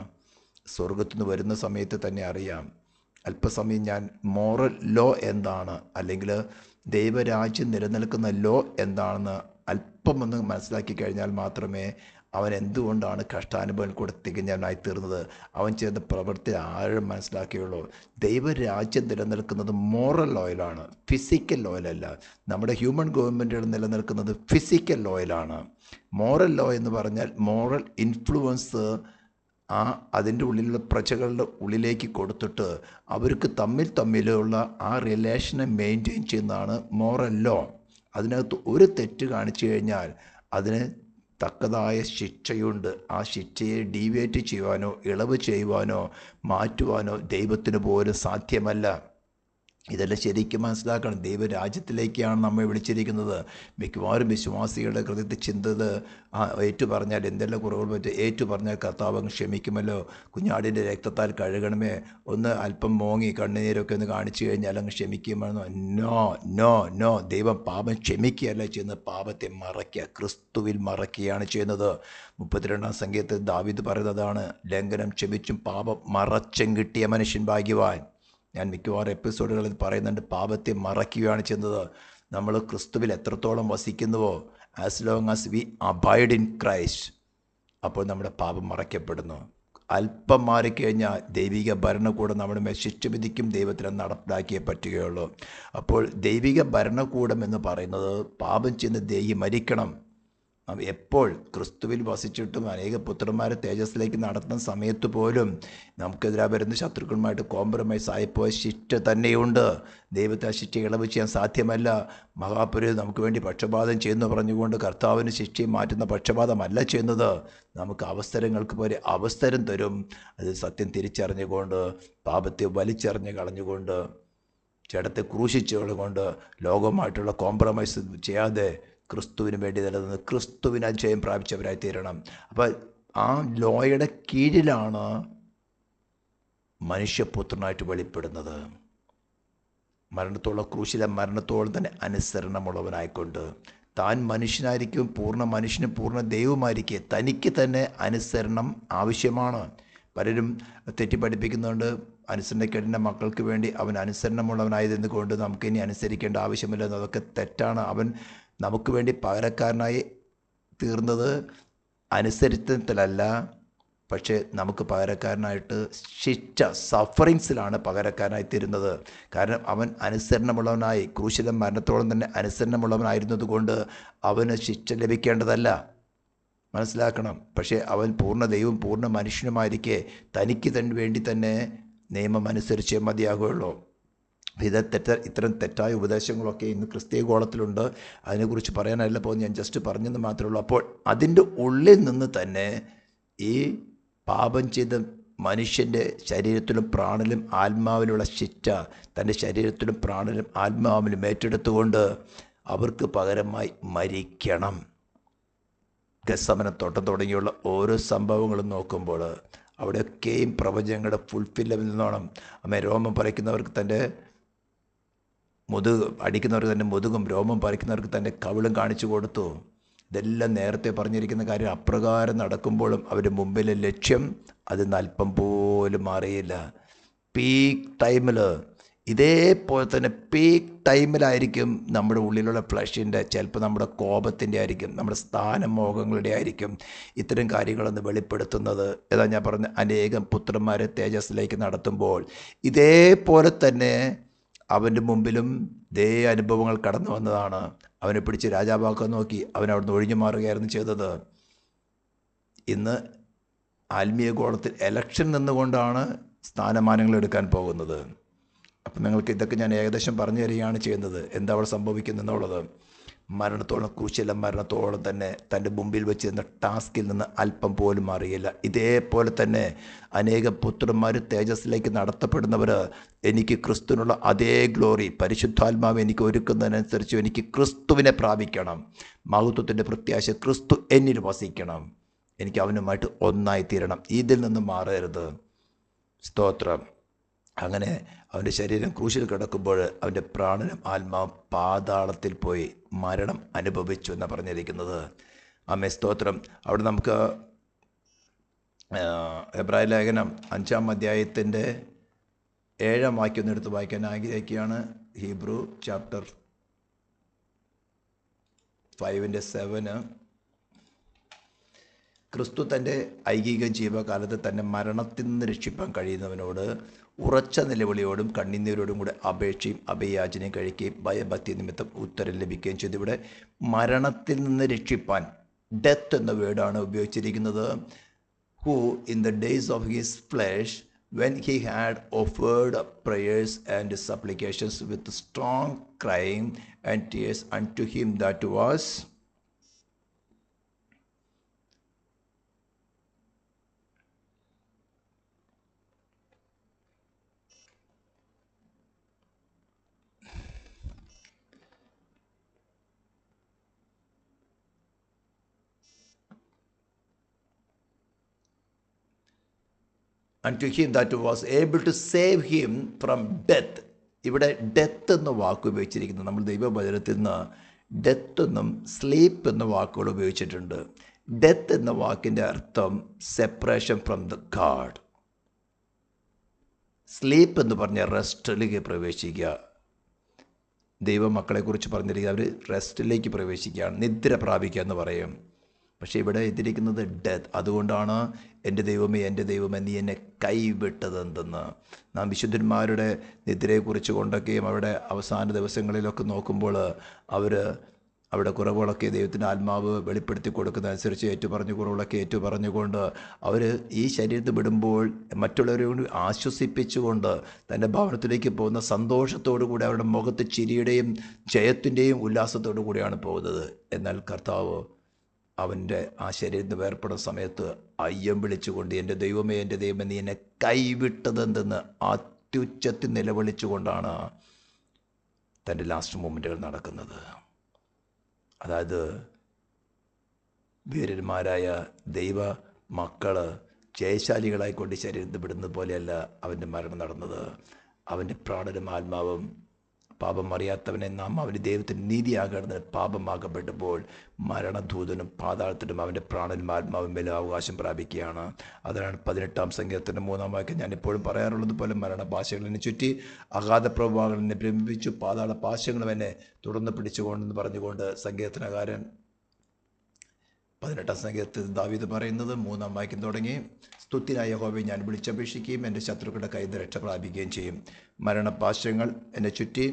സ്വർഗത്തുനിന്ന് വരുന്ന സമയത്ത് തന്നെ അറിയാം. അല്പസമയം ഞാൻ മോറൽ ലോ എന്താണ്, അല്ലെങ്കിൽ ദൈവരാജ്യം നിലനിൽക്കുന്ന ലോ എന്താണെന്ന് അല്പം ഒന്ന് മനസ്സിലാക്കി കഴിഞ്ഞാൽ മാത്രമേ അവൻ എന്തുകൊണ്ടാണ് കഷ്ടാനുഭവം കൂടെ തികഞ്ഞവനായി തീർന്നത്, അവൻ ചെയ്ത പ്രവൃത്തി ആഴം മനസ്സിലാക്കിയുള്ളൂ. ദൈവരാജ്യം നിലനിൽക്കുന്നത് മോറൽ ലോയിലാണ്, ഫിസിക്കൽ ലോയിലല്ല. നമ്മുടെ ഹ്യൂമൻ ഗവൺമെൻറ്റുകൾ നിലനിൽക്കുന്നത് ഫിസിക്കൽ ലോയിലാണ്. മോറൽ ലോ എന്ന് പറഞ്ഞാൽ മോറൽ ഇൻഫ്ലുവൻസ് അതിൻ്റെ ഉള്ളിലുള്ള പ്രജകളുടെ ഉള്ളിലേക്ക് കൊടുത്തിട്ട് അവർക്ക് തമ്മിലുള്ള ആ റിലേഷനെ മെയിൻറ്റെയിൻ ചെയ്യുന്നതാണ് മോറൽ ലോ. അതിനകത്ത് ഒരു തെറ്റ് കാണിച്ചു കഴിഞ്ഞാൽ അതിന് തക്കതായ ശിക്ഷയുണ്ട്. ആ ശിക്ഷയെ ഡീവിയേറ്റ് ചെയ്യുവാനോ ഇളവ് ചെയ്യുവാനോ മാറ്റുവാനോ ദൈവത്തിന് പോലും സാധ്യമല്ല. ഇതെല്ലാം ശരിക്കും മനസ്സിലാക്കണം. ദൈവരാജ്യത്തിലേക്കാണ് നമ്മെ വിളിച്ചിരിക്കുന്നത്. മിക്കവാറും വിശ്വാസികളുടെ ഹൃദയത്തിൽ ചിന്തത് ഏറ്റു പറഞ്ഞാൽ എന്തെല്ലാം കുറവുകൾ പറ്റും, ഏറ്റു പറഞ്ഞാൽ കർത്താവ് അങ്ങ് ക്ഷമിക്കുമല്ലോ, കുഞ്ഞാടിൻ്റെ രക്തത്താൽ കഴുകണമേ, ഒന്ന് അല്പം മോങ്ങി കണ്ണുനീരൊക്കെ ഒന്ന് കാണിച്ചു കഴിഞ്ഞാൽ അങ്ങ് ക്ഷമിക്കുമെന്നോ. നോ നോ നോ ദൈവം പാപം ക്ഷമിക്കുകയല്ല ചെയ്യുന്നത്, പാപത്തെ മറയ്ക്കുക, ക്രിസ്തുവിൽ മറയ്ക്കുകയാണ് ചെയ്യുന്നത്. 32-ാം സങ്കീർത്തനത്തിൽ ദാവീദ് പറയുന്നതാണ്, ലംഘനം ക്ഷമിച്ചും പാപം മറച്ചും കിട്ടിയ മനുഷ്യൻ ഭാഗ്യവാൻ. ഞാൻ മിക്കവാറും എപ്പിസോഡുകളിൽ പറയുന്നുണ്ട്, പാപത്തെ മറയ്ക്കുകയാണ് ചെയ്യുന്നത്. നമ്മൾ ക്രിസ്തുവിൽ എത്രത്തോളം വസിക്കുന്നുവോ, as long as we abide in Christ, അപ്പോൾ നമ്മുടെ പാപം മറയ്ക്കപ്പെടുന്നു. അല്പം മാറിക്കഴിഞ്ഞാൽ ദൈവിക ഭരണകൂടം നമ്മുടെ മേൽ ശിക്ഷ വിധിക്കും, ദൈവത്തിന് നടപ്പിലാക്കിയേ പറ്റുകയുള്ളൂ. അപ്പോൾ ദൈവിക ഭരണകൂടം എന്ന് പറയുന്നത് പാപം ചെയ്യുന്ന ദേഹി മരിക്കണം. എപ്പോൾ ക്രിസ്തുവിൽ വസിച്ചിട്ടും അനേക പുത്രന്മാരെ തേജസ്സിലേക്ക് നടത്തുന്ന സമയത്ത് പോലും നമുക്കെതിരെ വരുന്ന ശത്രുക്കളുമായിട്ട് കോംപ്രമൈസ് ആയിപ്പോയ ശിക്ഷ തന്നെയുണ്ട്. ദൈവത്തെ ആ ശിക്ഷ ഇളവ് ചെയ്യാൻ സാധ്യമല്ല. മഹാപുരോഹിതൻ നമുക്ക് വേണ്ടി പക്ഷപാതം ചെയ്യുന്നു പറഞ്ഞുകൊണ്ട് കർത്താവിന് ശിക്ഷയും മാറ്റുന്ന പക്ഷപാതമല്ല ചെയ്യുന്നത്. നമുക്ക് അവസരങ്ങൾക്ക് പോലെ അവസരം തരും. അത് സത്യം തിരിച്ചറിഞ്ഞുകൊണ്ട്, പാപത്തെ വലിച്ചെറിഞ്ഞ് കളഞ്ഞുകൊണ്ട്, ജഡത്തെ ക്രൂശിച്ചുകൊണ്ട്, ലോകവുമായിട്ടുള്ള കോംപ്രമൈസ് ചെയ്യാതെ ക്രിസ്തുവിന് വേണ്ടി നിലനിന്ന് ക്രിസ്തുവിന് ജയം പ്രാപിച്ചവരായി തീരണം. അപ്പോൾ ആ ലോയുടെ കീഴിലാണ് മനുഷ്യപുത്രനായിട്ട് വെളിപ്പെടുന്നത്. മരണത്തോളം, ക്രൂശിലെ മരണത്തോളം തന്നെ അനുസരണമുള്ളവനായിക്കൊണ്ട്, താൻ മനുഷ്യനായിരിക്കും, പൂർണ്ണ മനുഷ്യനും പൂർണ്ണ ദൈവമായിരിക്കെ തനിക്ക് തന്നെ അനുസരണം ആവശ്യമാണ്. പലരും തെറ്റിപ്പഠിപ്പിക്കുന്നുണ്ട്, അനുസരണക്കേടിൻ്റെ മക്കൾക്ക് വേണ്ടി അവൻ അനുസരണമുള്ളവനായതെന്നുകൊണ്ട് നമുക്കിനി അനുസരിക്കേണ്ട ആവശ്യമില്ലെന്ന്. അതൊക്കെ തെറ്റാണ്. അവൻ നമുക്ക് വേണ്ടി പകരക്കാരനായി തീർന്നത് അനുസരിത്തത്തിലല്ല, പക്ഷേ നമുക്ക് പകരക്കാരനായിട്ട് ശിക്ഷ, സഫറിങ്സിലാണ് പകരക്കാരനായി തീരുന്നത്. കാരണം അവൻ അനുസരണമുള്ളവനായി, ക്രൂശിലെ മരണത്തോളം തന്നെ അനുസരണമുള്ളവനായിരുന്നത് കൊണ്ട് അവന് ശിക്ഷ ലഭിക്കേണ്ടതല്ല, മനസ്സിലാക്കണം. പക്ഷേ അവൻ പൂർണ്ണ ദൈവം പൂർണ്ണ മനുഷ്യനുമായിരിക്കെ തനിക്ക് വേണ്ടി തന്നെ നിയമം അനുസരിച്ചേ മതിയാകുകയുള്ളൂ. ഇത്തരം തെറ്റായ ഉപദേശങ്ങളൊക്കെ ഇന്ന് ക്രിസ്തീയ ഗോളത്തിലുണ്ട്. അതിനെക്കുറിച്ച് പറയാനല്ല പോകുന്നത്, ഞാൻ ജസ്റ്റ് പറഞ്ഞെന്ന് മാത്രമേ ഉള്ളൂ. അപ്പോൾ അതിൻ്റെ ഉള്ളിൽ നിന്ന് തന്നെ ഈ പാപം ചെയ്ത മനുഷ്യൻ്റെ ശരീരത്തിലും പ്രാണനിലും ആത്മാവിലുള്ള ശിക്ഷ തൻ്റെ ശരീരത്തിലും പ്രാണനിലും ആത്മാവിലും ഏറ്റെടുത്തുകൊണ്ട് അവർക്ക് പകരമായി മരിക്കണം. ഗസമനത്തോട്ടം തുടങ്ങിയുള്ള ഓരോ സംഭവങ്ങളും നോക്കുമ്പോൾ അവിടെയൊക്കെയും പ്രവചനങ്ങളുടെ ഫുൾഫില്ലമെന്ന് നിന്നോണം. രോമം പറിക്കുന്നവർക്ക് തൻ്റെ അടിക്കുന്നവർക്ക് തൻ്റെ മുതുകും, രോമം പറിക്കുന്നവർക്ക് തൻ്റെ കവിളും കാണിച്ചു കൊടുത്തു. ഇതെല്ലാം നേരത്തെ പറഞ്ഞിരിക്കുന്ന കാര്യം അപ്രകാരം നടക്കുമ്പോഴും അവരുടെ മുമ്പിലെ ലക്ഷ്യം അതിൽ നിന്ന് അല്പം പോലും മാറിയില്ല. പീക്ക് ടൈമിൽ ഇതേപോലെ തന്നെ പീക്ക് ടൈമിലായിരിക്കും നമ്മുടെ ഉള്ളിലുള്ള ഫ്ലഷിൻ്റെ, ചിലപ്പോൾ നമ്മുടെ കോപത്തിൻ്റെ ആയിരിക്കും, നമ്മുടെ സ്ഥാനമോഹങ്ങളുടെ ആയിരിക്കും ഇത്തരം കാര്യങ്ങളൊന്ന് വെളിപ്പെടുത്തുന്നത്. ഏതാ ഞാൻ പറഞ്ഞ അനേകം പുത്രന്മാരെ തേജസ്സിലേക്ക് നടത്തുമ്പോൾ ഇതേപോലെ തന്നെ അവൻ്റെ മുമ്പിലും ഇതേ അനുഭവങ്ങൾ കടന്നു വന്നതാണ്. അവനെ പിടിച്ച് രാജാവാക്കാൻ നോക്കി, അവൻ അവിടുന്ന് ഒഴിഞ്ഞു മാറുകയായിരുന്നു ചെയ്തത്. ഇന്ന് ആത്മീയ ഗോളത്തിൽ എലക്ഷൻ നിന്നുകൊണ്ടാണ് സ്ഥാനമാനങ്ങൾ എടുക്കാൻ പോകുന്നത്. അപ്പം നിങ്ങൾക്ക് ഇതൊക്കെ ഞാൻ ഏകദേശം പറഞ്ഞു തരികയാണ് ചെയ്യുന്നത്, എന്താ അവിടെ സംഭവിക്കുന്നെന്നുള്ളത്. മരണത്തോളം, ക്രൂശിലെ മരണത്തോളം തന്നെ തൻ്റെ മുമ്പിൽ വെച്ചിരുന്ന ടാസ്കിൽ നിന്ന് അല്പം പോലും മാറിയില്ല. ഇതേപോലെ തന്നെ അനേകം പുത്രന്മാർ തേജസ്സിലേക്ക് നടത്തപ്പെടുന്നവർ, എനിക്ക് ക്രിസ്തുവിനുള്ള അതേ ഗ്ലോറി പരിശുദ്ധാത്മാവ് എനിക്ക് ഒരുക്കുന്നതിനനുസരിച്ച് എനിക്ക് ക്രിസ്തുവിനെ പ്രാപിക്കണം, മഹത്വത്തിൻ്റെ പ്രത്യാശ ക്രിസ്തു എന്നിൽ വസിക്കണം, എനിക്ക് അവനുമായിട്ട് ഒന്നായിത്തീരണം, ഇതിൽ നിന്ന് മാറരുത്. സ്തോത്രം. അങ്ങനെ അവൻ്റെ ശരീരം ക്രൂശിൽ കിടക്കുമ്പോൾ അവൻ്റെ പ്രാണനും ആത്മാവും പാതാളത്തിൽ പോയി മരണം അനുഭവിച്ചു എന്നാണ് പറഞ്ഞിരിക്കുന്നത്. ആമേൻ, സ്തോത്രം. അവിടെ നമുക്ക് എബ്രായ ലേഖനം 5-ാം അധ്യായത്തിൻ്റെ 7-ാം വാക്യം ഒന്ന് എടുത്ത് വായിക്കാൻ ആഗ്രഹിക്കുകയാണ്. Hebrew chapter 5:7. ക്രിസ്തു തൻ്റെ ഐഹിക ജീവകാലത്ത് തന്നെ മരണത്തിൽ നിന്ന് രക്ഷിപ്പാൻ കഴിയുന്നവനോട് ഉറച്ച നിലവിളിയോടും കണ്ണീരോടും കൂടെ അപേക്ഷയും അഭയാചനയും കഴിക്കുകയും ഭയഭക്തി നിമിത്തം ഉത്തരം ലഭിക്കുകയും ചെയ്തു. ഇവിടെ മരണത്തിൽ നിന്ന് രക്ഷിപ്പാൻ, ഡെത്ത് എന്ന വേർഡാണ് ഉപയോഗിച്ചിരിക്കുന്നത്. Who in the days of his flesh when he had offered up prayers and supplications with strong crying and tears unto him that was unto him that was able to save him from death. ഇവിടെ death എന്ന വാക്ക് ഉപയോഗിച്ചിരിക്കുന്നത്, നമ്മൾ ദൈവവചനത്തിൽ നിന്ന് death എന്നും sleep എന്ന വാക്കുകൾ ഉപയോഗിച്ചിട്ടുണ്ട്. ഡെത്ത് എന്ന വാക്കിൻ്റെ അർത്ഥം separation from the God. Sleep എന്ന് പറഞ്ഞാൽ റെസ്റ്റിലേക്ക് പ്രവേശിക്കുക. ദൈവമക്കളെക്കുറിച്ച് പറഞ്ഞിരിക്കുക, അവർ റെസ്റ്റിലേക്ക് പ്രവേശിക്കുകയാണ്, നിദ്ര പ്രാപിക്കുക എന്ന് പറയും. പക്ഷേ ഇവിടെ എത്തിയിരിക്കുന്നത് ഡെത്ത്. അതുകൊണ്ടാണ് എൻ്റെ ദൈവമേ നീ എന്നെ കൈവിട്ടതെന്തെന്ന്. നാം വിശുദ്ധന്മാരുടെ നിദ്രയെക്കുറിച്ച് കൊണ്ടൊക്കെയും അവരുടെ അവസാന ദിവസങ്ങളിലൊക്കെ നോക്കുമ്പോൾ അവിടെ കുറവുകളൊക്കെ ദൈവത്തിൻ്റെ ആത്മാവ് വെളിപ്പെടുത്തി കൊടുക്കുന്നതനുസരിച്ച് കുറവുകളൊക്കെ ഏറ്റുപറഞ്ഞുകൊണ്ട് അവർ ഈ ശരീരത്തിൽ വിടുമ്പോൾ മറ്റുള്ളവരെ കൊണ്ട് ആശ്വസിപ്പിച്ചുകൊണ്ട് തൻ്റെ ഭവനത്തിലേക്ക് പോകുന്ന സന്തോഷത്തോടു കൂടി അവരുടെ മുഖത്ത് ചിരിയുടെയും ജയത്തിൻ്റെയും ഉല്ലാസത്തോടു കൂടിയാണ് പോകുന്നത്. എന്നാൽ കർത്താവ് അവൻ്റെ ആ ശരീരത്തിൽ വേർപ്പെടുന്ന സമയത്ത് അയ്യം വിളിച്ചുകൊണ്ട് എൻ്റെ ദൈവമേ നീ എന്നെ കൈവിട്ടതെന്തെന്ന് അത്യുച്ചത്തിൽ നിലവിളിച്ചുകൊണ്ടാണ് തൻ്റെ ലാസ്റ്റ് മൊമെൻറ്റുകൾ നടക്കുന്നത്. അതായത് വീരന്മാരായ ദൈവ മക്കൾ ജയശാലികളായിക്കൊണ്ട് ശരീരത്തിൽ വിടുന്നത് പോലെയല്ല അവൻ്റെ മരണം നടന്നത്. അവൻ്റെ പ്രാണനും ആത്മാവും പാപം അറിയാത്തവനെ നാം അവൻ്റെ ദൈവത്തിൻ്റെ നീതിയാകേണ്ടതിന് പാപമാക്കപ്പെട്ടപ്പോൾ മരണദൂതനും പാതാളത്തിനും അവൻ്റെ പ്രാണനും ആത്മാവും മേലെ അവകാശം പ്രാപിക്കുകയാണ്. അതാണ് 18-ാം സങ്കീർത്തനം 3-ാം വാക്യം. ഞാൻ എപ്പോഴും പറയാറുള്ളത് പോലെ മരണപാശകളെന്നെ ചുറ്റി, അഗാധ പ്രവാഹങ്ങൾ എന്നെ ഭ്രമിപ്പിച്ചു, പാതാള പാശങ്ങളും എന്നെ തുടർന്ന് പിടിച്ചുകൊണ്ടെന്ന് പറഞ്ഞുകൊണ്ട് സങ്കീർത്തനകാരൻ 18-ാം സങ്കീർത്തനത്തിൽ ദാവീദ് പറയുന്നത് 3-ാം വാക്യം തുടങ്ങി, സ്തുതിയായ യഹോവയെ ഞാൻ വിളിച്ചപേക്ഷിക്കുകയും എൻ്റെ ശത്രുക്കളുടെ കയ്യിൽ നിന്ന് രക്ഷ പ്രാപിക്കുകയും ചെയ്യും. മരണപാശങ്ങൾ എന്നെ ചുറ്റി,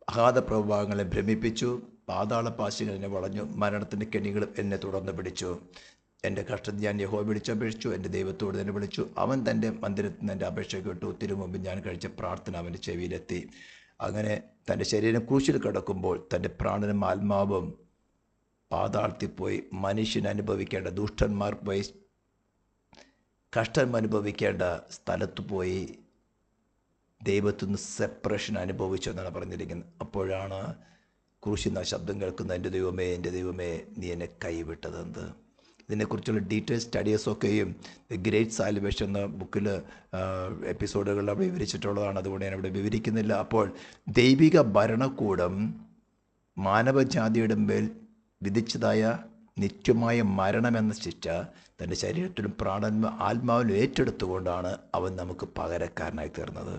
അഗാധ പ്രവാഹങ്ങളെ ഭ്രമിപ്പിച്ചു, പാതാള പാശങ്ങൾ എന്നെ വളഞ്ഞു, മരണത്തിൻ്റെ കെണികളും എന്നെ തുടർന്ന് പിടിച്ചു. എൻ്റെ കഷ്ടത്തിൽ ഞാൻ യഹോവ വിളിച്ചപേക്ഷിച്ചു, എൻ്റെ ദൈവത്തോട് തന്നെ വിളിച്ചു. അവൻ തൻ്റെ മന്ദിരത്തിൽ നിന്ന് എൻ്റെ അപേക്ഷ കേട്ടു. തിരുമുമ്പിൽ ഞാൻ കഴിച്ച പ്രാർത്ഥന അവൻ്റെ ചെവിയിലെത്തി. അങ്ങനെ തൻ്റെ ശരീരം ക്രൂശിൽ കിടക്കുമ്പോൾ തൻ്റെ പ്രാണനും ആത്മാവും പാതാളത്തിൽ പോയി മനുഷ്യൻ അനുഭവിക്കേണ്ട, ദുഷ്ടന്മാർ പോയി കഷ്ടം അനുഭവിക്കേണ്ട സ്ഥലത്ത് പോയി ദൈവത്തിൽ നിന്ന് സെപ്പറേഷൻ അനുഭവിച്ചു എന്നാണ് പറഞ്ഞിരിക്കുന്നത്. അപ്പോഴാണ് ക്രൂശിൽ നിന്ന് ആ ശബ്ദം കേൾക്കുന്ന എൻ്റെ ദൈവമേ നീ എന്നെ കൈവിട്ടതെന്ത്. ഇതിനെക്കുറിച്ചുള്ള ഡീറ്റെയിൽ സ്റ്റഡീസൊക്കെയും ദി ഗ്രേറ്റ് സാൽവേഷൻ എന്ന ബുക്കിൽ എപ്പിസോഡുകളിൽ അവിടെ വിവരിച്ചിട്ടുള്ളതാണ്. അതുകൊണ്ട് ഞാൻ അവിടെ വിവരിക്കുന്നില്ല. അപ്പോൾ ദൈവിക ഭരണകൂടം മാനവജാതിയുടെ മേൽ വിധിച്ചതായ നിത്യമായ മരണമെന്ന ശിക്ഷ തൻ്റെ ശരീരത്തിലും ആത്മാവിലും ഏറ്റെടുത്തുകൊണ്ടാണ് അവൻ നമുക്ക് പകരക്കാരനായി തീർന്നത്.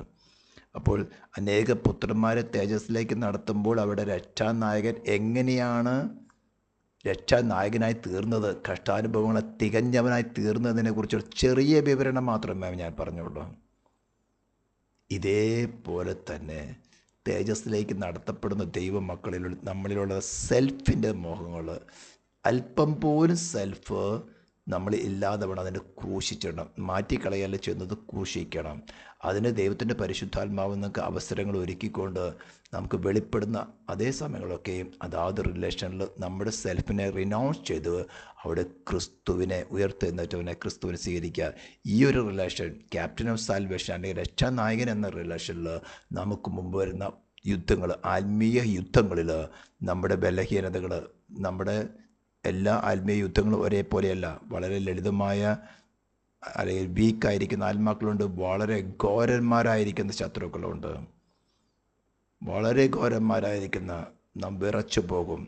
അപ്പോൾ അനേക പുത്രന്മാരെ തേജസ്സിലേക്ക് നടത്തുമ്പോൾ അവിടെ രക്ഷാനായകൻ എങ്ങനെയാണ് രക്ഷാനായകനായി തീർന്നത്, കഷ്ടാനുഭവങ്ങളെ തികഞ്ഞവനായി തീർന്നതിനെക്കുറിച്ചൊരു ചെറിയ വിവരണം മാത്രമേ ഞാൻ പറഞ്ഞുള്ളൂ. ഇതേപോലെ തന്നെ തേജസ്സിലേക്ക് നടത്തപ്പെടുന്ന ദൈവമക്കളിലുള്ള നമ്മളിലുള്ള സെൽഫിൻ്റെ മോഹങ്ങൾ, അല്പം പോലും സെൽഫ് നമ്മൾ ഇല്ലാതെ വേണം അതിനെ ക്രൂശിച്ചിടണം. മാറ്റിക്കളയല്ല ചെയ്യുന്നത്, ക്രൂശിക്കണം. അതിന് ദൈവത്തിൻ്റെ പരിശുദ്ധാത്മാവ് നമുക്ക് അവസരങ്ങൾ ഒരുക്കിക്കൊണ്ട് നമുക്ക് വെളിപ്പെടുന്ന അതേ സമയങ്ങളൊക്കെയും അതാത് റിലേഷനിൽ നമ്മുടെ സെൽഫിനെ റിനൗൺസ് ചെയ്ത് അവിടെ ക്രിസ്തുവിനെ ഉയർത്തെഴുന്നേറ്റവനെ ക്രിസ്തുവിനെ സ്വീകരിക്കുക. ഈ ഒരു റിലേഷൻ ക്യാപ്റ്റൻ ഓഫ് സാൽവേഷൻ അല്ലെങ്കിൽ രക്ഷാനായകൻ എന്ന റിലേഷനിൽ നമുക്ക് മുമ്പ് വരുന്ന യുദ്ധങ്ങൾ, ആത്മീയ യുദ്ധങ്ങളിൽ നമ്മുടെ ബലഹീനതകൾ, നമ്മുടെ എല്ലാ ആത്മീയ യുദ്ധങ്ങളും ഒരേപോലെയല്ല. വളരെ ലളിതമായ അല്ലെങ്കിൽ വീക്കായിരിക്കുന്ന ആത്മാക്കളുണ്ട്, വളരെ ഘോരന്മാരായിരിക്കുന്ന ശത്രുക്കളുണ്ട്. വളരെ ഘോരന്മാരായിരിക്കുന്ന നാം വിറച്ചു പോകും.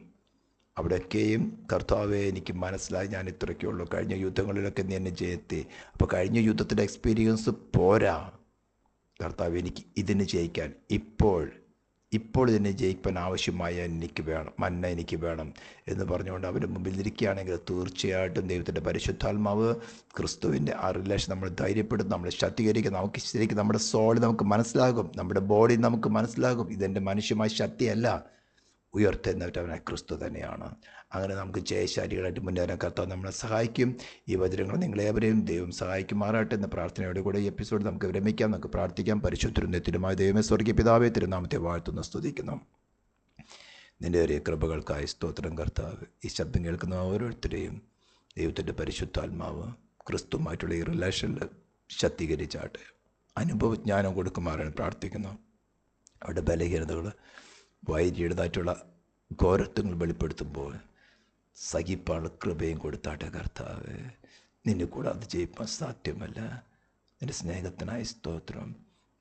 അവിടെയൊക്കെയും കർത്താവേ എനിക്ക് മനസ്സിലായി, ഞാൻ ഇത്രയ്ക്കുള്ളൂ, കഴിഞ്ഞ യുദ്ധങ്ങളിലൊക്കെ നീ എന്നെ ജയിത്തി. അപ്പോൾ കഴിഞ്ഞ യുദ്ധത്തിൻ്റെ എക്സ്പീരിയൻസ് പോരാ, കർത്താവ് എനിക്ക് ഇതിന് ജയിക്കാൻ ഇപ്പോൾ ഇതിനെ ജയിക്കാൻ ആവശ്യമായ മന്ന എനിക്ക് വേണം എന്ന് പറഞ്ഞുകൊണ്ട് അവൻ്റെ മുമ്പിൽ ഇരിക്കുകയാണെങ്കിൽ തീർച്ചയായിട്ടും ദൈവത്തിൻ്റെ പരിശുദ്ധാത്മാവ് ക്രിസ്തുവിൻ്റെ ആ റിലേഷൻ നമ്മൾ ധൈര്യപ്പെടുത്തും, നമ്മളെ ശക്തീകരിക്കും. നമുക്ക് ശരിക്കും നമ്മുടെ സോൾ നമുക്ക് മനസ്സിലാകും, നമ്മുടെ ബോഡി നമുക്ക് മനസ്സിലാകും, ഇതെൻ്റെ മനുഷ്യമായ ശക്തിയല്ല, ഉയർത്തെഴുന്നേറ്റവനായ ക്രിസ്തു തന്നെയാണ്. അങ്ങനെ നമുക്ക് ജയശാലികളായിട്ട് മുന്നേറാൻ കർത്താവ് നമ്മളെ സഹായിക്കും. ഈ വചനങ്ങൾ നിങ്ങളേവരെയും ദൈവം സഹായിക്കുമാറാട്ടെ എന്ന പ്രാർത്ഥനയോടെ കൂടെ ഈ എപ്പിസോഡ് നമുക്ക് വിരമിക്കാം, നമുക്ക് പ്രാർത്ഥിക്കാം. പരിശുദ്ധരും നിത്യനുമായ ദൈവമേ, സ്വർഗീയ പിതാവേ, തിരുനാമത്തെ വാഴ്ത്തുന്നു, സ്തുതിക്കുന്നു. നിൻ്റെ ഒരേ കൃപകൾക്കായി സ്തോത്രം കർത്താവ്. ഈ ശബ്ദം കേൾക്കുന്ന ഓരോരുത്തരെയും ദൈവത്തിൻ്റെ പരിശുദ്ധാത്മാവ് ക്രിസ്തുമായിട്ടുള്ള ഈ റിലേഷനിൽ ശക്തീകരിച്ചാട്ടെ, അനുഭവജ്ഞാനം കൊടുക്കുമാറാൻ പ്രാർത്ഥിക്കുന്നു. അവരുടെ ബലഹീനതകൾ, വൈദ്യുടേതായിട്ടുള്ള ഘോരത്വങ്ങൾ വെളിപ്പെടുത്തുമ്പോൾ സഹിപ്പാനുള്ള കൃപയും കൊടുത്താട്ടെ കർത്താവ്. നിന്നെ കൂടാതെ ജയിപ്പാൻ സാധ്യമല്ല. നിൻ്റെ സ്നേഹത്തിനായി സ്തോത്രം,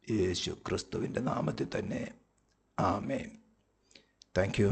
യേശു ക്രിസ്തുവിൻ്റെ നാമത്തിൽ തന്നെ. ആമേൻ. Thank U.